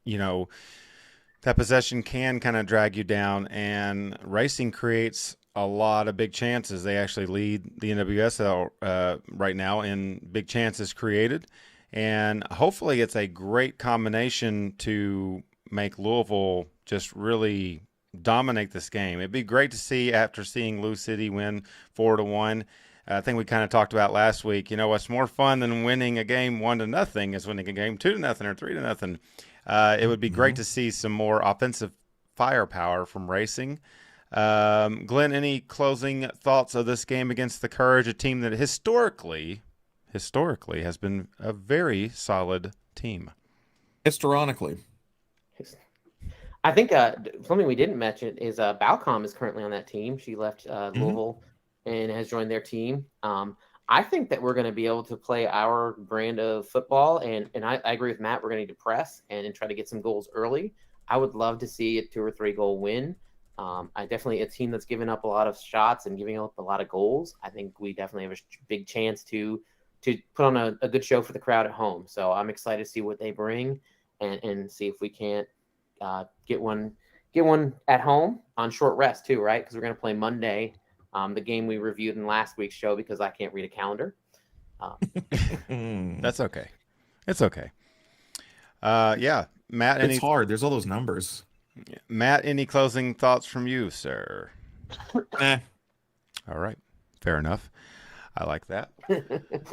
that possession can kind of drag you down, and Racing creates a lot of big chances. They actually lead the NWSL right now in big chances created, and hopefully it's a great combination to make Louisville just really dominate this game. It'd be great to see after seeing Lou City win 4-1. I think we kind of talked about last week, what's more fun than winning a game 1-0 is winning a game 2-0 or 3-0. It would be great to see some more offensive firepower from Racing. Glenn, any closing thoughts of this game against the Courage, a team that historically historically has been a very solid team. Historically. I think something we didn't mention is Balcom is currently on that team. She left Louisville and has joined their team. I think that we're going to be able to play our brand of football, and I agree with Matt. We're going to need to press and try to get some goals early. I would love to see a 2 or 3 goal win. I definitely a team that's given up a lot of shots and giving up a lot of goals. I think we definitely have a big chance to put on a good show for the crowd at home. So I'm excited to see what they bring and see if we can't get one at home on short rest too, right? Because we're going to play Monday, the game we reviewed in last week's show because I can't read a calendar. That's okay. It's okay. Yeah, Matt. It's hard. There's all those numbers. Matt, any closing thoughts from you, sir? Eh. All right. Fair enough. I like that.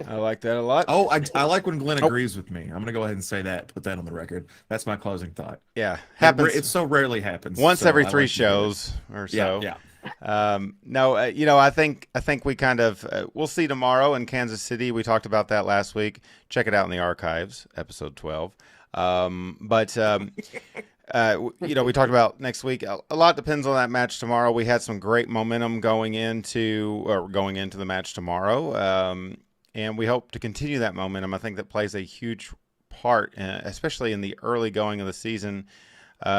I like that a lot. Oh, I like when Glenn agrees with me. I'm going to go ahead and say that, put that on the record. That's my closing thought. Yeah. Happens. It so rarely happens. Once so every I 3 like shows or so. Yeah. No, I think we kind of we'll see tomorrow in Kansas City. We talked about that last week. Check it out in the archives, episode 12. We talked about next week. A lot depends on that match tomorrow. We had some great momentum going into the match tomorrow, and we hope to continue that momentum. I think that plays a huge part, especially in the early going of the season.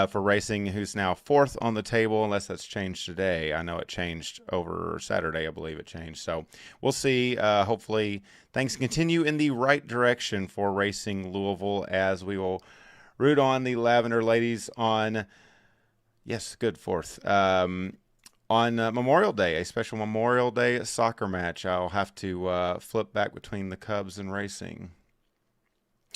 For racing, who's now 4th on the table, unless that's changed today. I know it changed over Saturday, I believe it changed. So we'll see. Hopefully things continue in the right direction for Racing Louisville as we will root on the Lavender Ladies on, yes, good 4th, on Memorial Day, a special Memorial Day soccer match. I'll have to flip back between the Cubs and Racing.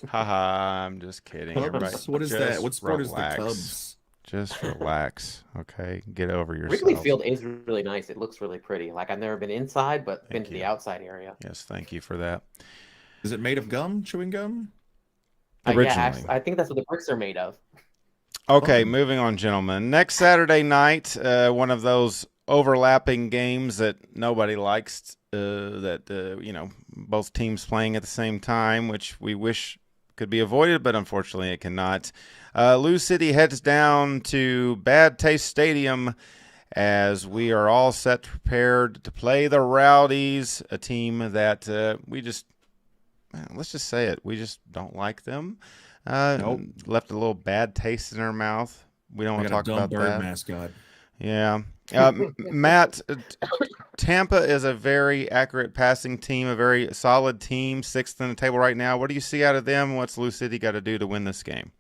Haha, I'm just kidding. Everybody, what is that? What sport relax. is the Cubs? Just relax, okay? Get over yourself. Wrigley Field is really nice. It looks really pretty. Like I've never been inside, but been to the outside area. Yes, thank you for that. Is it made of gum? Chewing gum? Originally. I think that's what the bricks are made of. Okay, moving on, gentlemen. Next Saturday night, one of those overlapping games that nobody likes. Both teams playing at the same time, which we wish could be avoided, but unfortunately it cannot. Lou City heads down to Bad Taste Stadium as we are all set prepared to play the Rowdies, a team that let's just say it, we just don't like them. Nope. Left a little bad taste in our mouth. We don't want to talk about bird that. Mascot. Yeah. Matt, Tampa is a very accurate passing team, a very solid team, 6th in the table right now. What do you see out of them? What's Lou City got to do to win this game?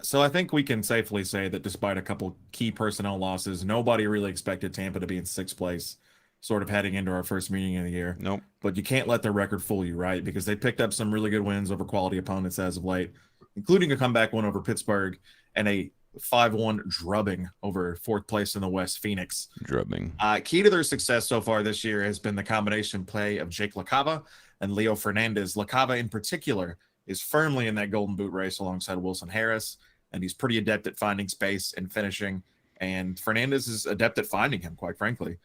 So I think we can safely say that despite a couple key personnel losses, nobody really expected Tampa to be in 6th place, sort of heading into our first meeting of the year. Nope. But you can't let their record fool you, right? Because they picked up some really good wins over quality opponents as of late, including a comeback win over Pittsburgh and a 5-1 drubbing over 4th place in the West, Phoenix. Drubbing. Key to their success so far this year has been the combination play of Jake LaCava and Leo Fernandez. LaCava in particular is firmly in that golden boot race alongside Wilson Harris, and he's pretty adept at finding space and finishing, and Fernandez is adept at finding him, quite frankly.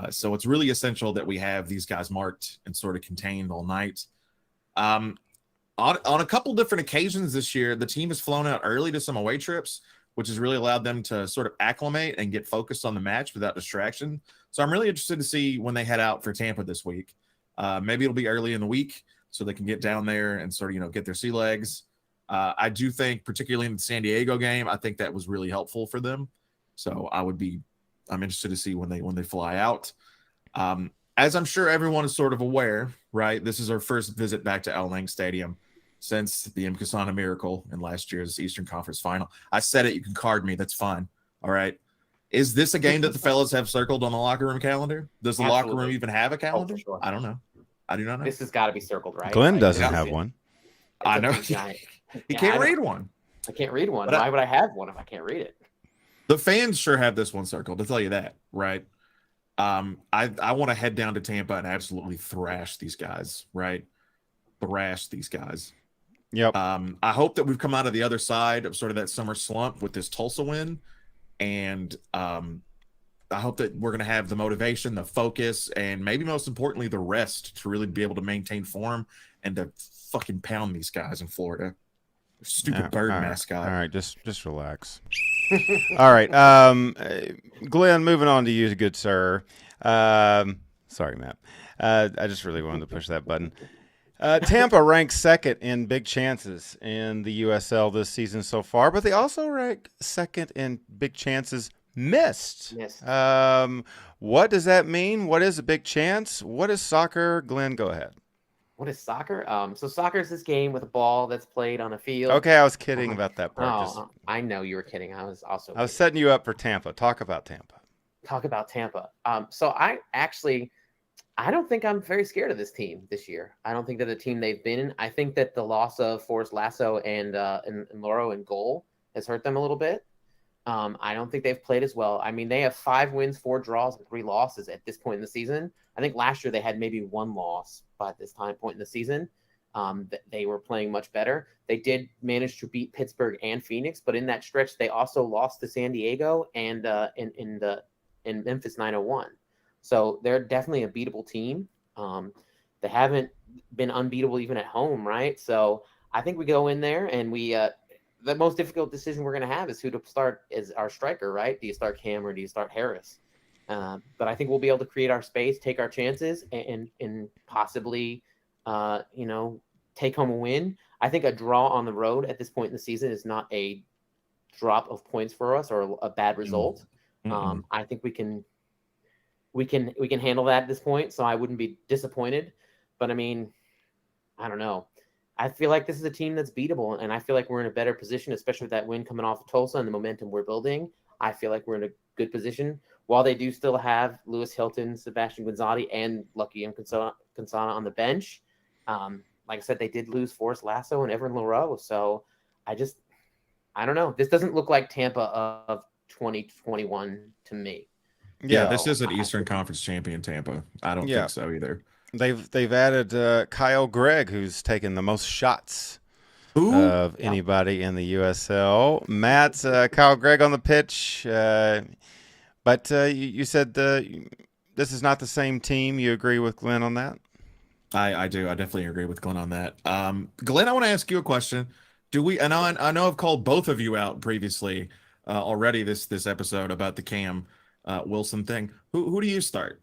So it's really essential that we have these guys marked and sort of contained all night. On a couple different occasions this year, the team has flown out early to some away trips, which has really allowed them to sort of acclimate and get focused on the match without distraction. So I'm really interested to see when they head out for Tampa this week. Maybe it'll be early in the week so they can get down there and sort of, get their sea legs. I do think, particularly in the San Diego game, I think that was really helpful for them. So I'm interested to see when they fly out. As I'm sure everyone is sort of aware, right? This is our first visit back to Al Lang Stadium since the Mkasana Miracle in last year's Eastern Conference Final. I said it. You can card me. That's fine. All right. Is this a game that the fellas have circled on the locker room calendar? Does the locker room even have a calendar? Sure. I don't know. I do not know. This has got to be circled, right? Glenn doesn't have one. I know. He can't read one. I can't read one. But Why would I have one if I can't read it? The fans sure have this one circled. I'll tell you that, right? I want to head down to Tampa and absolutely thrash these guys, right? Thrash these guys. Yep. I hope that we've come out of the other side of sort of that summer slump with this Tulsa win and I hope that we're going to have the motivation, the focus, and maybe most importantly, the rest to really be able to maintain form and to fucking pound these guys in Florida. Stupid bird mascot. All right, just relax. All right, Glenn, moving on to you, good sir. Sorry, Matt. I just really wanted to push that button. Tampa ranks second in big chances in the USL this season so far, but they also rank second in big chances missed. Yes. What does that mean? What is a big chance? What is soccer? Glenn, go ahead. What is soccer? So soccer is this game with a ball that's played on a field. Okay, I was kidding about that part. I know you were kidding. I was also. I was setting you up for Tampa. Talk about Tampa. Talk about Tampa. So I don't think I'm very scared of this team this year. I don't think that the team they've been in. I think that the loss of Forrest Lasso and Loro in goal has hurt them a little bit. I don't think they've played as well. I mean, they have 5 wins, 4 draws, and 3 losses at this point in the season. I think last year they had maybe 1 loss by this point in the season. They were playing much better. They did manage to beat Pittsburgh and Phoenix, but in that stretch, they also lost to San Diego and in Memphis 901. So they're definitely a beatable team. They haven't been unbeatable even at home, right? So I think we go in there and the most difficult decision we're going to have is who to start as our striker, right? Do you start Cam or do you start Harris? But I think we'll be able to create our space, take our chances, and possibly, take home a win. I think a draw on the road at this point in the season is not a drop of points for us or a bad result. I think we can handle that at this point, so I wouldn't be disappointed. But I mean, I don't know. I feel like this is a team that's beatable, and I feel like we're in a better position, especially with that win coming off of Tulsa and the momentum we're building. I feel like we're in a good position. While they do still have Lewis Hilton, Sebastian Gonzalez, and Lucky M. Quintana on the bench, like I said, they did lose Forrest Lasso and Everin Leroux. So I don't know. This doesn't look like Tampa of 2021 to me. Yeah, this is an Eastern Conference champion Tampa. I don't think so either. They've added Kyle Gregg, who's taken the most shots of anybody in the USL. Matt's Kyle Gregg on the pitch, but you said this is not the same team. You agree with Glenn on that? I do. I definitely agree with Glenn on that. Glenn, I want to ask you a question. And I know I've called both of you out previously already this episode about the Cam Wilson thing. Who do you start?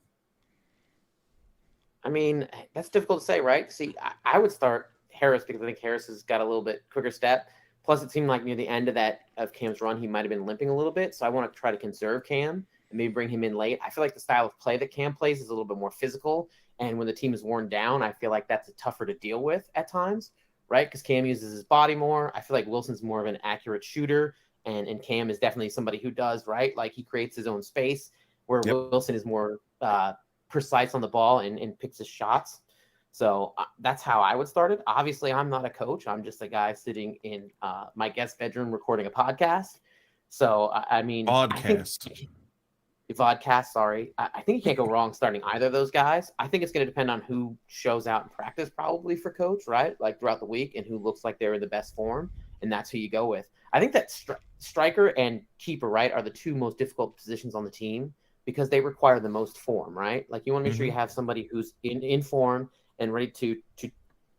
I mean, that's difficult to say, right? See, I would start Harris because I think Harris has got a little bit quicker step. Plus, it seemed like near the end of Cam's run, he might have been limping a little bit. So I want to try to conserve Cam and maybe bring him in late. I feel like the style of play that Cam plays is a little bit more physical. And when the team is worn down, I feel like that's tougher to deal with at times, right? Because Cam uses his body more. I feel like Wilson's more of an accurate shooter. And Cam is definitely somebody who does, right? Like he creates his own space, where Wilson is more precise on the ball and picks his shots. So that's how I would start it. Obviously, I'm not a coach. I'm just a guy sitting in my guest bedroom recording a podcast. So, I mean, vodcast, sorry. I think you can't go wrong starting either of those guys. I think it's going to depend on who shows out in practice probably for coach, right? Like throughout the week, and who looks like they're in the best form. And that's who you go with. I think that striker and keeper, right, are the 2 most difficult positions on the team because they require the most form, right? Like you want to make sure you have somebody who's in form and ready to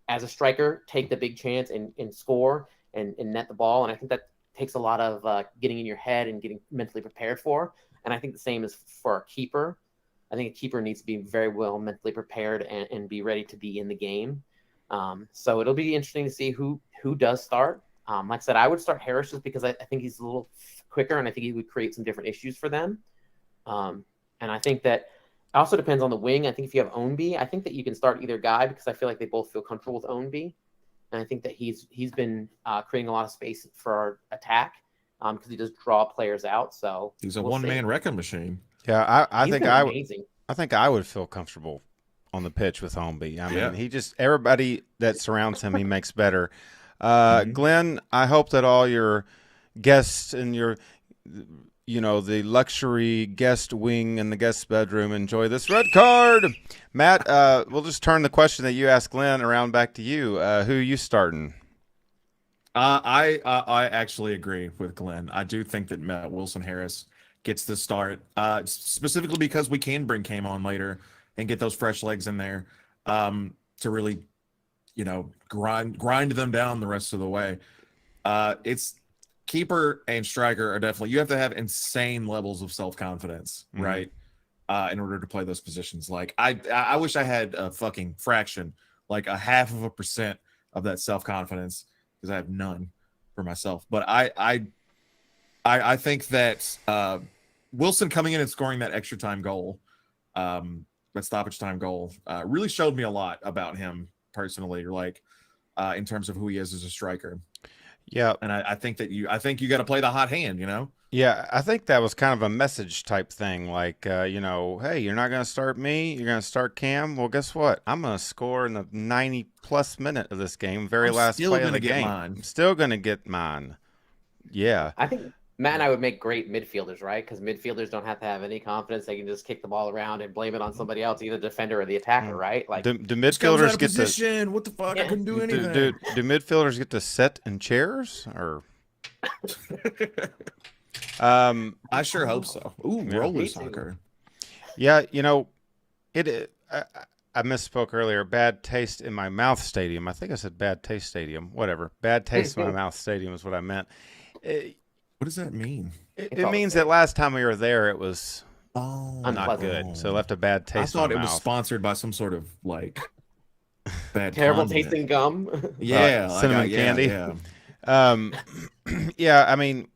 as a striker, take the big chance and score and net the ball. And I think that takes a lot of getting in your head and getting mentally prepared for. And I think the same is for a keeper. I think a keeper needs to be very well mentally prepared and be ready to be in the game. So it'll be interesting to see who does start. Like I said, I would start Harris just because I think he's a little quicker and I think he would create some different issues for them. And I think that also depends on the wing. I think if you have Ownby, I think that you can start either guy because I feel like they both feel comfortable with Ownby. And I think that he's been creating a lot of space for our attack because he does draw players out. So he's a one-man wrecking machine. Yeah, I think I would feel comfortable on the pitch with Ownby. I mean, he just everybody that surrounds him, he makes better. Glenn, I hope that all your guests and the luxury guest wing and the guest bedroom enjoy this red card. Matt, we'll just turn the question that you asked Glenn around back to you. Who are you starting? I actually agree with Glenn. I do think that Matt Wilson Harris gets the start, specifically because we can bring Cam on later and get those fresh legs in there to really, grind them down the rest of the way. It's keeper and striker are definitely, you have to have insane levels of self-confidence, right? In order to play those positions. Like I wish I had a fucking fraction, like 0.5% of that self-confidence, because I have none for myself. But I think that Wilson coming in and scoring that extra time goal, that stoppage time goal, really showed me a lot about him personally, like in terms of who he is as a striker. Yeah. And I think you got to play the hot hand, Yeah, I think that was kind of a message type thing. Like, hey, you're not going to start me. You're going to start Cam. Well, guess what? I'm going to score in the 90-plus minute of this game, last play of the game. I'm still going to get mine. Yeah. I think Matt and I would make great midfielders, right? Because midfielders don't have to have any confidence. They can just kick the ball around and blame it on somebody else, either the defender or the attacker, right? Like, do midfielders get position? What the fuck? Yeah. I couldn't do anything. Do midfielders get to sit in chairs or? I sure hope so. Ooh, roller soccer. Yeah, I misspoke earlier. Bad taste in my mouth stadium. I think I said bad taste stadium. Whatever. Bad taste in my mouth stadium is what I meant. What does that mean? It means that last time we were there, it was not good. So it left a bad taste. I thought in my it was mouth. Sponsored by some sort of like bad terrible condiment. tasting gum. Yeah, cinnamon candy. Yeah. Yeah, I mean,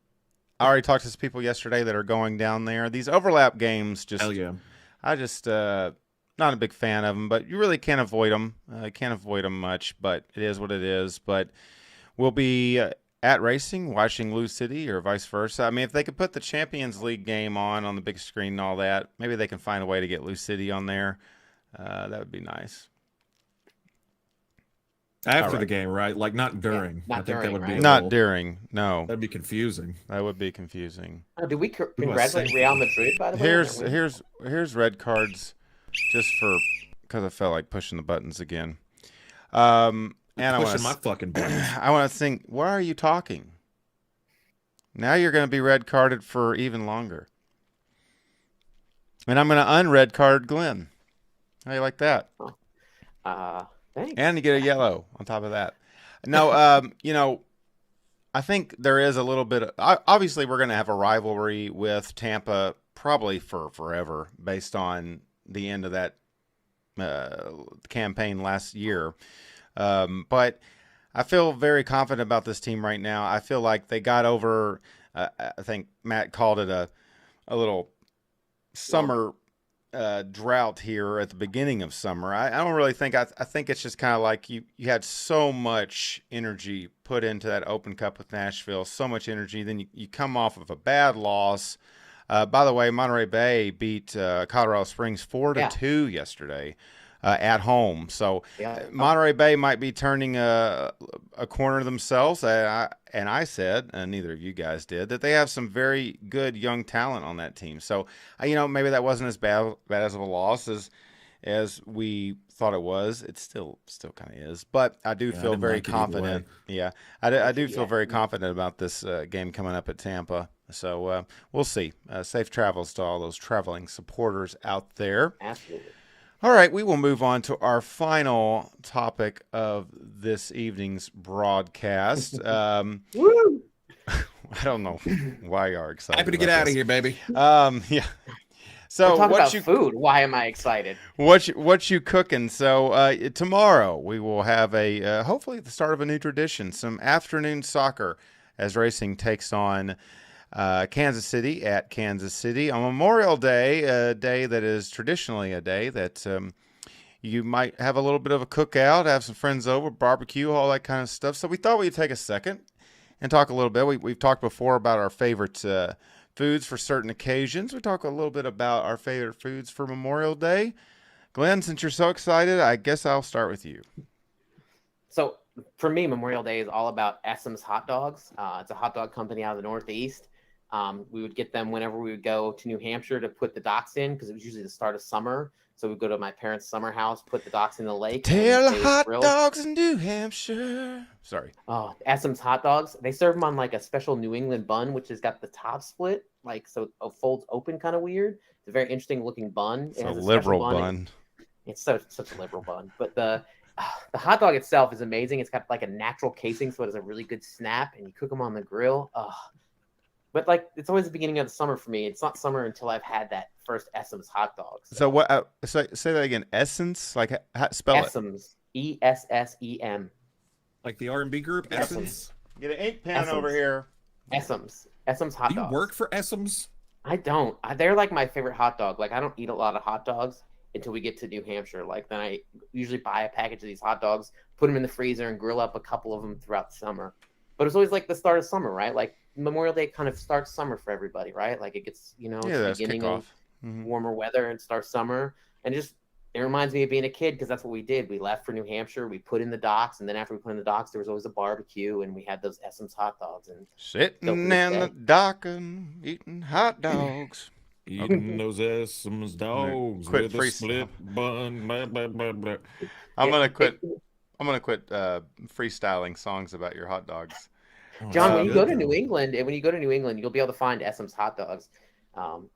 I already talked to some people yesterday that are going down there. These overlap games, Hell yeah. I just not a big fan of them, but you really can't avoid them. Can't avoid them much, but it is what it is. But we'll be at Racing watching Lou City or vice versa. I mean, if they could put the Champions League game on the big screen and all that, maybe they can find a way to get Lou City on there. That would be nice. After the game, right? Like not during. Yeah, I think that would be not during. No, that'd be confusing. That would be confusing. Do we congratulate Real Madrid, by the way? Here's red cards, just because I felt like pushing the buttons again. And pushing my fucking buttons. I want to think. Why are you talking? Now you're going to be red carded for even longer. And I'm going to unred card Glenn. How do you like that? Thanks. And you get a yellow on top of that. No, I think there is a little bit of, obviously we're going to have a rivalry with Tampa probably for forever based on the end of that campaign last year. But I feel very confident about this team right now. I feel like they got over, I think Matt called it a little summer drought here at the beginning of summer. I don't really think, I think it's just kind of like you had so much energy put into that Open Cup with Nashville, so much energy. Then you come off of a bad loss. By the way, Monterey Bay beat Colorado Springs 4-2 yesterday. At home. So Monterey Bay might be turning a corner themselves. And I said, and neither of you guys did, that they have some very good young talent on that team. So, maybe that wasn't as bad as of a loss as we thought it was. It still kind of is. But I do feel very confident. Yeah, I do feel very confident about this game coming up at Tampa. So we'll see. Safe travels to all those traveling supporters out there. Absolutely. All right, we will move on to our final topic of this evening's broadcast. Woo! I don't know why you are excited. Happy to get out of here, baby. Yeah. So talk about food. Why am I excited? What you cooking? So tomorrow we will have a hopefully the start of a new tradition, some afternoon soccer as Racing takes on Kansas City at Kansas City on Memorial Day, a day that is traditionally a day that you might have a little bit of a cookout, have some friends over, barbecue, all that kind of stuff. So we thought we'd take a second and talk a little bit. We've talked before about our favorite foods for certain occasions. We talk a little bit about our favorite foods for Memorial Day. Glenn, since you're so excited, I guess I'll start with you. So for me, Memorial Day is all about Essam's Hot Dogs. It's a hot dog company out of the Northeast. We would get them whenever we would go to New Hampshire to put the docks in, because it was usually the start of summer. So we'd go to my parents' summer house, put the docks in the lake. Tail and of they would hot grill. dogs in New Hampshire. Sorry. Oh, Essam's hot dogs. They serve them on like a special New England bun, which has got the top split, like so it folds open kind of weird. It's a very interesting looking bun. It's It a has liberal special bun. It's such a liberal bun. But the hot dog itself is amazing. It's got like a natural casing, so it has a really good snap, and you cook them on the grill. But like it's always the beginning of the summer for me. It's not summer until I've had that first Essam's hot dog. So what? Say that again. Essence, like spell it. Essam's, ESSEM. Like the R&B group, Essence. Get an ink pen Essam's. over here. Essam's hot Do you dogs. work for Essence? I don't. They're like my favorite hot dog. Like I don't eat a lot of hot dogs until we get to New Hampshire. Like then I usually buy a package of these hot dogs, put them in the freezer, and grill up a couple of them throughout the summer. But it's always like the start of summer, right? Like Memorial Day kind of starts summer for everybody, right? Like it gets, it's the that's beginning of kickoff. warmer weather and starts summer. And it reminds me of being a kid, because that's what we did. We left for New Hampshire, we put in the docks, and then after we put in the docks, there was always a barbecue, and we had those Essam's hot dogs. And Sitting in the dock and eating hot dogs. Eating those Essence dogs Quit with a split bun. Blah, blah, blah, blah. I'm gonna quit freestyling songs about your hot dogs. John, when you go to Good, New though. England, you'll be able to find Essam's hot dogs.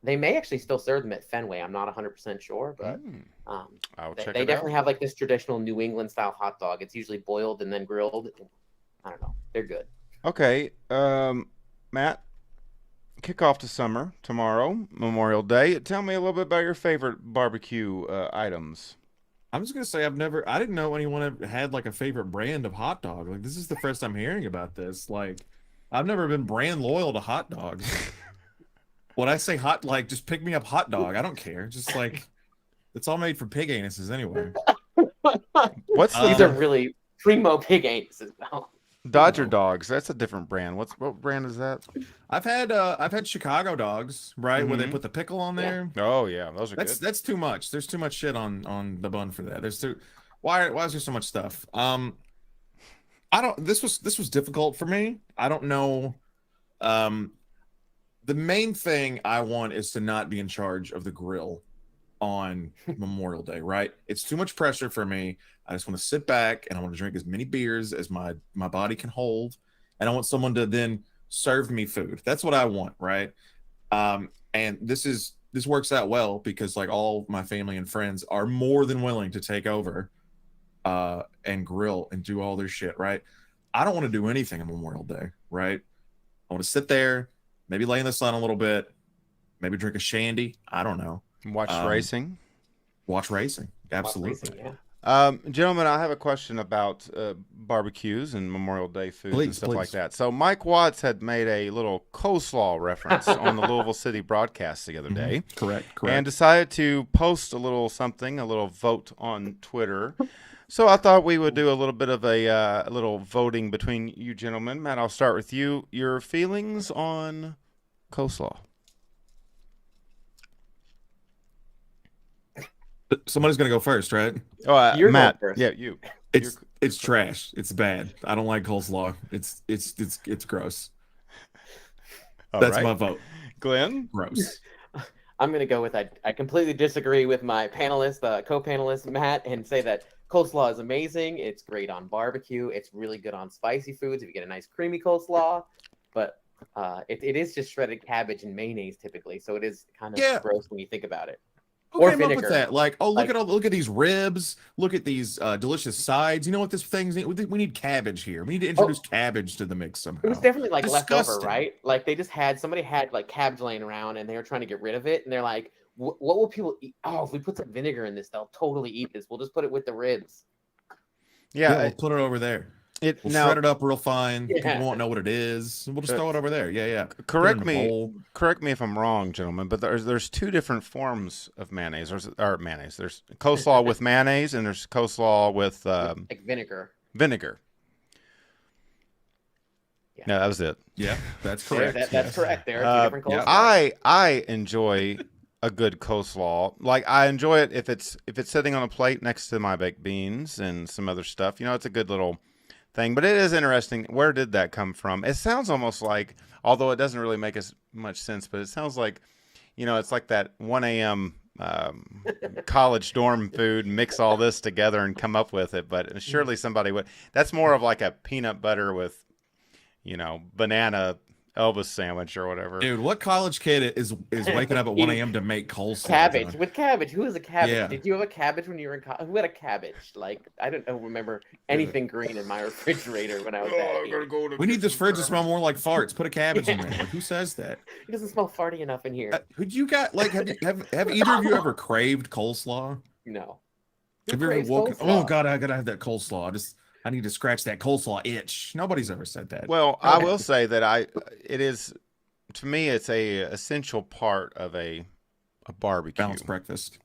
They may actually still serve them at Fenway. I'm not 100% sure, but I'll check they it definitely out. have like this traditional New England style hot dog. It's usually boiled and then grilled. I don't know. They're good. Okay, Matt. Kick off to summer tomorrow, Memorial Day. Tell me a little bit about your favorite barbecue items. I'm just gonna say I didn't know anyone had like a favorite brand of hot dog. Like this is the first I'm hearing about this. Like I've never been brand loyal to hot dogs. When I say hot, like just pick me up hot dog. I don't care. Just like it's all made from pig anuses anyway. What's These are really primo pig anuses. Dodger Dogs? That's a different brand. What brand is that? I've had Chicago dogs, right, where they Mhm. put the pickle on there. Oh yeah, those are good. That's too much. There's too much shit on the bun for that. Why is there so much stuff? I don't. This was difficult for me. I don't know. The main thing I want is to not be in charge of the grill on Memorial Day, right? It's too much pressure for me. I just want to sit back and I want to drink as many beers as my body can hold, and I want someone to then serve me food. That's what I want, right? And this works out well because like all my family and friends are more than willing to take over and grill and do all their shit, right? I don't want to do anything on Memorial Day, right? I want to sit there, maybe lay in the sun a little bit, maybe drink a shandy. I don't know. Watch racing. Watch racing. Absolutely. Yeah. Gentlemen, I have a question about barbecues and Memorial Day foods and Please, stuff like please. that. So Mike Watts had made a little coleslaw reference on the Louisville City broadcast the other day. Correct. And decided to post a little vote on Twitter. So I thought we would do a little bit of a little voting between you gentlemen. Matt, I'll start with you. Your feelings on coleslaw? Somebody's gonna go first, right? Oh, You're Matt. going first. Yeah, you. It's trash. It's bad. I don't like coleslaw. It's gross. All That's right. my vote. Glenn? Gross. I'm going to go with I completely disagree with my panelist, co-panelist, Matt, and say that coleslaw is amazing. It's great on barbecue. It's really good on spicy foods if you get a nice creamy coleslaw. But it is just shredded cabbage and mayonnaise typically. So it is kind of gross when you think about it. Okay, Or I'm up with vinegar. that. Like, oh, Like- look at these ribs. Look at these delicious sides. You know what this thing's need? We need cabbage here. We need to introduce cabbage to the mix somehow. It was definitely like leftover, Disgusting. right? Like somebody had like cabbage laying around and they were trying to get rid of it. And they're like, what will people eat? Oh, if we put some vinegar in this, they'll totally eat this. We'll just put it with the ribs. Yeah, we'll put it over there. it We'll now shred it up real fine. Yeah. People won't know what it is. We'll just throw it over there. Yeah. Put it correct in a me. bowl. Correct me if I'm wrong, gentlemen, but there's two different forms of mayonnaise. Or mayonnaise. There's coleslaw with mayonnaise, and there's coleslaw with Like vinegar. vinegar. Yeah. No, that was it. Yeah, that's There, correct. that's yes. correct. There are two different yeah. coleslaws. I enjoy a good coleslaw. Like I enjoy it if it's sitting on a plate next to my baked beans and some other stuff. You know, it's a good little thing. But it is interesting. Where did that come from? It sounds almost like, although it doesn't really make as much sense, but it sounds like, it's like that 1 a.m. College dorm food, mix all this together and come up with it. But surely somebody would. That's more of like a peanut butter with, banana Elvis sandwich or whatever. Dude, what college kid is waking up at 1 a.m. to make coleslaw? Cabbage. With cabbage. Who is a cabbage? Yeah. Did you have a cabbage when you were in college? Who had a cabbage? Like, I don't remember anything green in my refrigerator when I was that age. We need this fridge to smell more like farts. Put a cabbage in there. Like, who says that? It doesn't smell farty enough in here. Would you got like have either of you ever craved coleslaw? No. Have you ever woken? Oh God, I gotta have that coleslaw. I need to scratch that coleslaw itch. Nobody's ever said that. Well, I will say that it is, to me, it's a essential part of a barbecue. Balanced breakfast.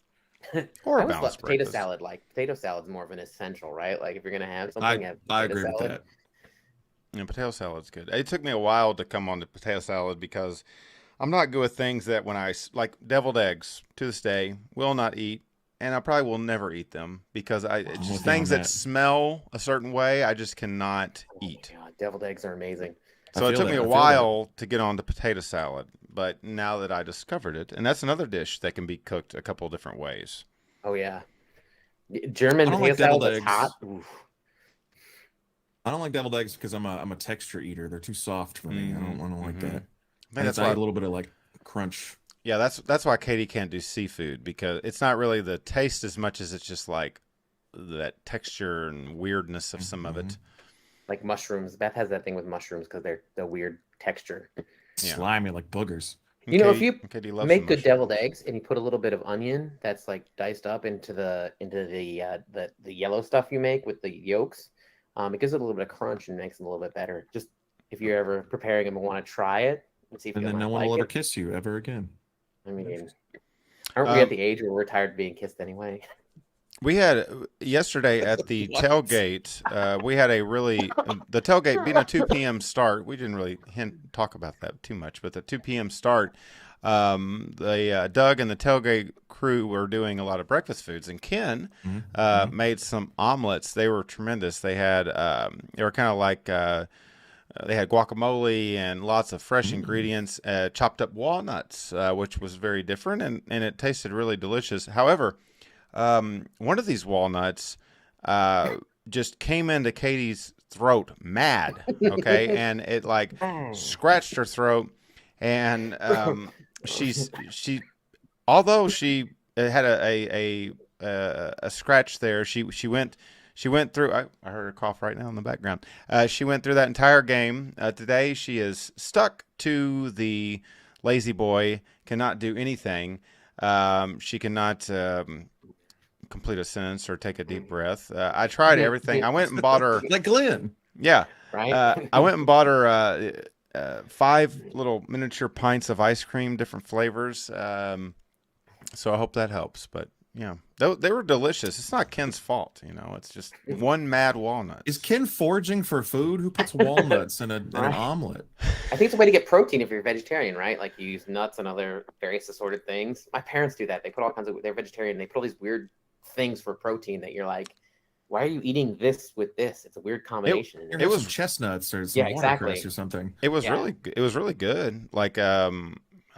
Or a I balanced potato breakfast. salad. Like, potato salad's more of an essential, right? Like, if you're gonna have something, have I potato agree salad. with that. Yeah, potato salad's good. It took me a while to come on to potato salad because I'm not good with things that like deviled eggs to this day, will not eat. And I probably will never eat them because it's just things that smell a certain way I just cannot eat. God, deviled eggs are amazing. So it took me a while to get on to potato salad, but now that I discovered it, and that's another dish that can be cooked a couple of different ways. Oh yeah, German I don't potato like deviled salad that's eggs. hot. Oof. I don't like deviled eggs because I'm a texture eater. They're too soft for me. I don't like that. I think And that's it's why a little bit of like crunch. Yeah, that's why Katie can't do seafood because it's not really the taste as much as it's just like that texture and weirdness of some of it. Like mushrooms. Beth has that thing with mushrooms because they're the weird texture. Yeah. Slimy like boogers. You know, if you Katie loves make some good mushrooms. deviled eggs and you put a little bit of onion that's like diced up into the yellow stuff you make with the yolks, it gives it a little bit of crunch and makes them a little bit better. Just if you're ever preparing them and want to try it and see if And you then might no one like will ever it. kiss you ever again. I mean, aren't we at the age where we're tired of being kissed anyway? We had yesterday at the What? tailgate. We had the tailgate being a 2 p.m. start. We didn't really talk about that too much, but the 2 p.m. start. Doug and the tailgate crew were doing a lot of breakfast foods, and Ken made some omelets. They were tremendous. They had they were kind of like. They had guacamole and lots of fresh ingredients, chopped up walnuts, which was very different, and it tasted really delicious. However, one of these walnuts just came into Katie's throat mad, okay? And it like scratched her throat, and although she had a scratch there, she went through. I heard her cough right now in the background. She went through that entire game. Today she is stuck to the lazy boy. Cannot do anything. She cannot complete a sentence or take a deep breath. I tried everything. I went and bought her. Like Glenn. Yeah. Right? I went and bought her 5 little miniature pints of ice cream, different flavors. So I hope that helps. But yeah, they were delicious. It's not Ken's fault, It's just one mad walnut. Is Ken foraging for food? Who puts walnuts in an omelet? I think it's a way to get protein if you're vegetarian, right? Like you use nuts and other various assorted things. My parents do that. They put all kinds of. They're vegetarian. They put all these weird things for protein that you're like, why are you eating this with this? It's a weird combination. It was chestnuts or some watercress or something. It was really good. Like I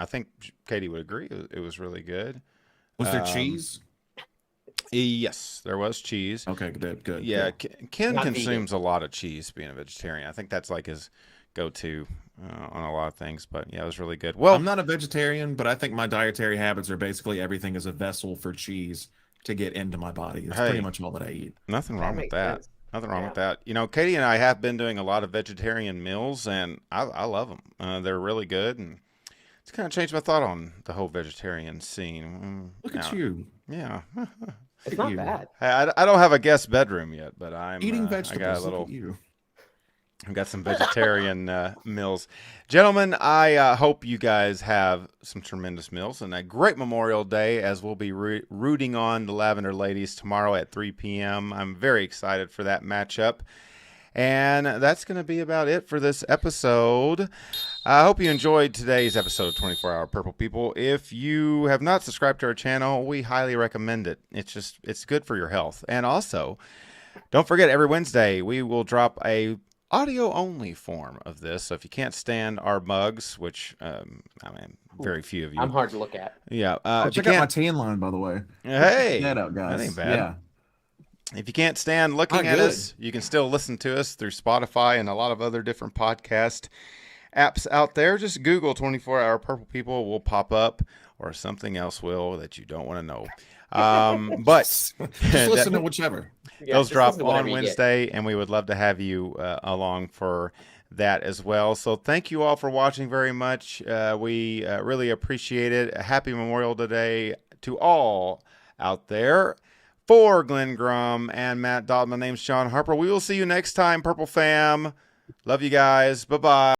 think Katie would agree. It was really good. Was there cheese? Yes, there was cheese. Okay, good. Yeah, Ken Not consumes a lot of cheese being a vegetarian. I think that's like his go-to on a lot of things. But yeah, it was really good. Well, I'm not a vegetarian, but I think my dietary habits are basically everything is a vessel for cheese to get into my body. It's pretty much all that I eat. Nothing wrong with makes that. sense. Nothing wrong with that. Katie and I have been doing a lot of vegetarian meals, and I love them. They're really good, and it's kind of changed my thought on the whole vegetarian scene. Look at you. Yeah. It's not bad. I don't have a guest bedroom yet, but I'm Eating vegetables. I got a little. Look at you. I've got some vegetarian meals. Gentlemen, I hope you guys have some tremendous meals and a great Memorial Day as we'll be rooting on the Lavender Ladies tomorrow at 3 p.m. I'm very excited for that matchup. And that's going to be about it for this episode. I hope you enjoyed today's episode of 24 Hour Purple People. If you have not subscribed to our channel, we highly recommend it. It's good for your health. And also, Don't forget, every Wednesday we will drop a audio-only form of this. So if you can't stand our mugs, which very few of you. I'm hard to look at. Yeah. If you Check out my can't, tan line, by the way. hey, Check that out, guys. that ain't bad. Yeah. If you can't stand looking Not at good. us, you can still listen to us through Spotify and a lot of other different podcast apps out there. Just Google 24-Hour Purple People will pop up, or something else will that you don't want to know. But Just listen to whichever. Yeah, those just drop listen to whatever on you get. Wednesday, and we would love to have you along for that as well. So thank you all for watching very much. We really appreciate it. A happy Memorial Day to all out there. For Glenn Grum and Matt Dodd, my name's John Harper. We will see you next time, Purple Fam. Love you guys. Bye-bye.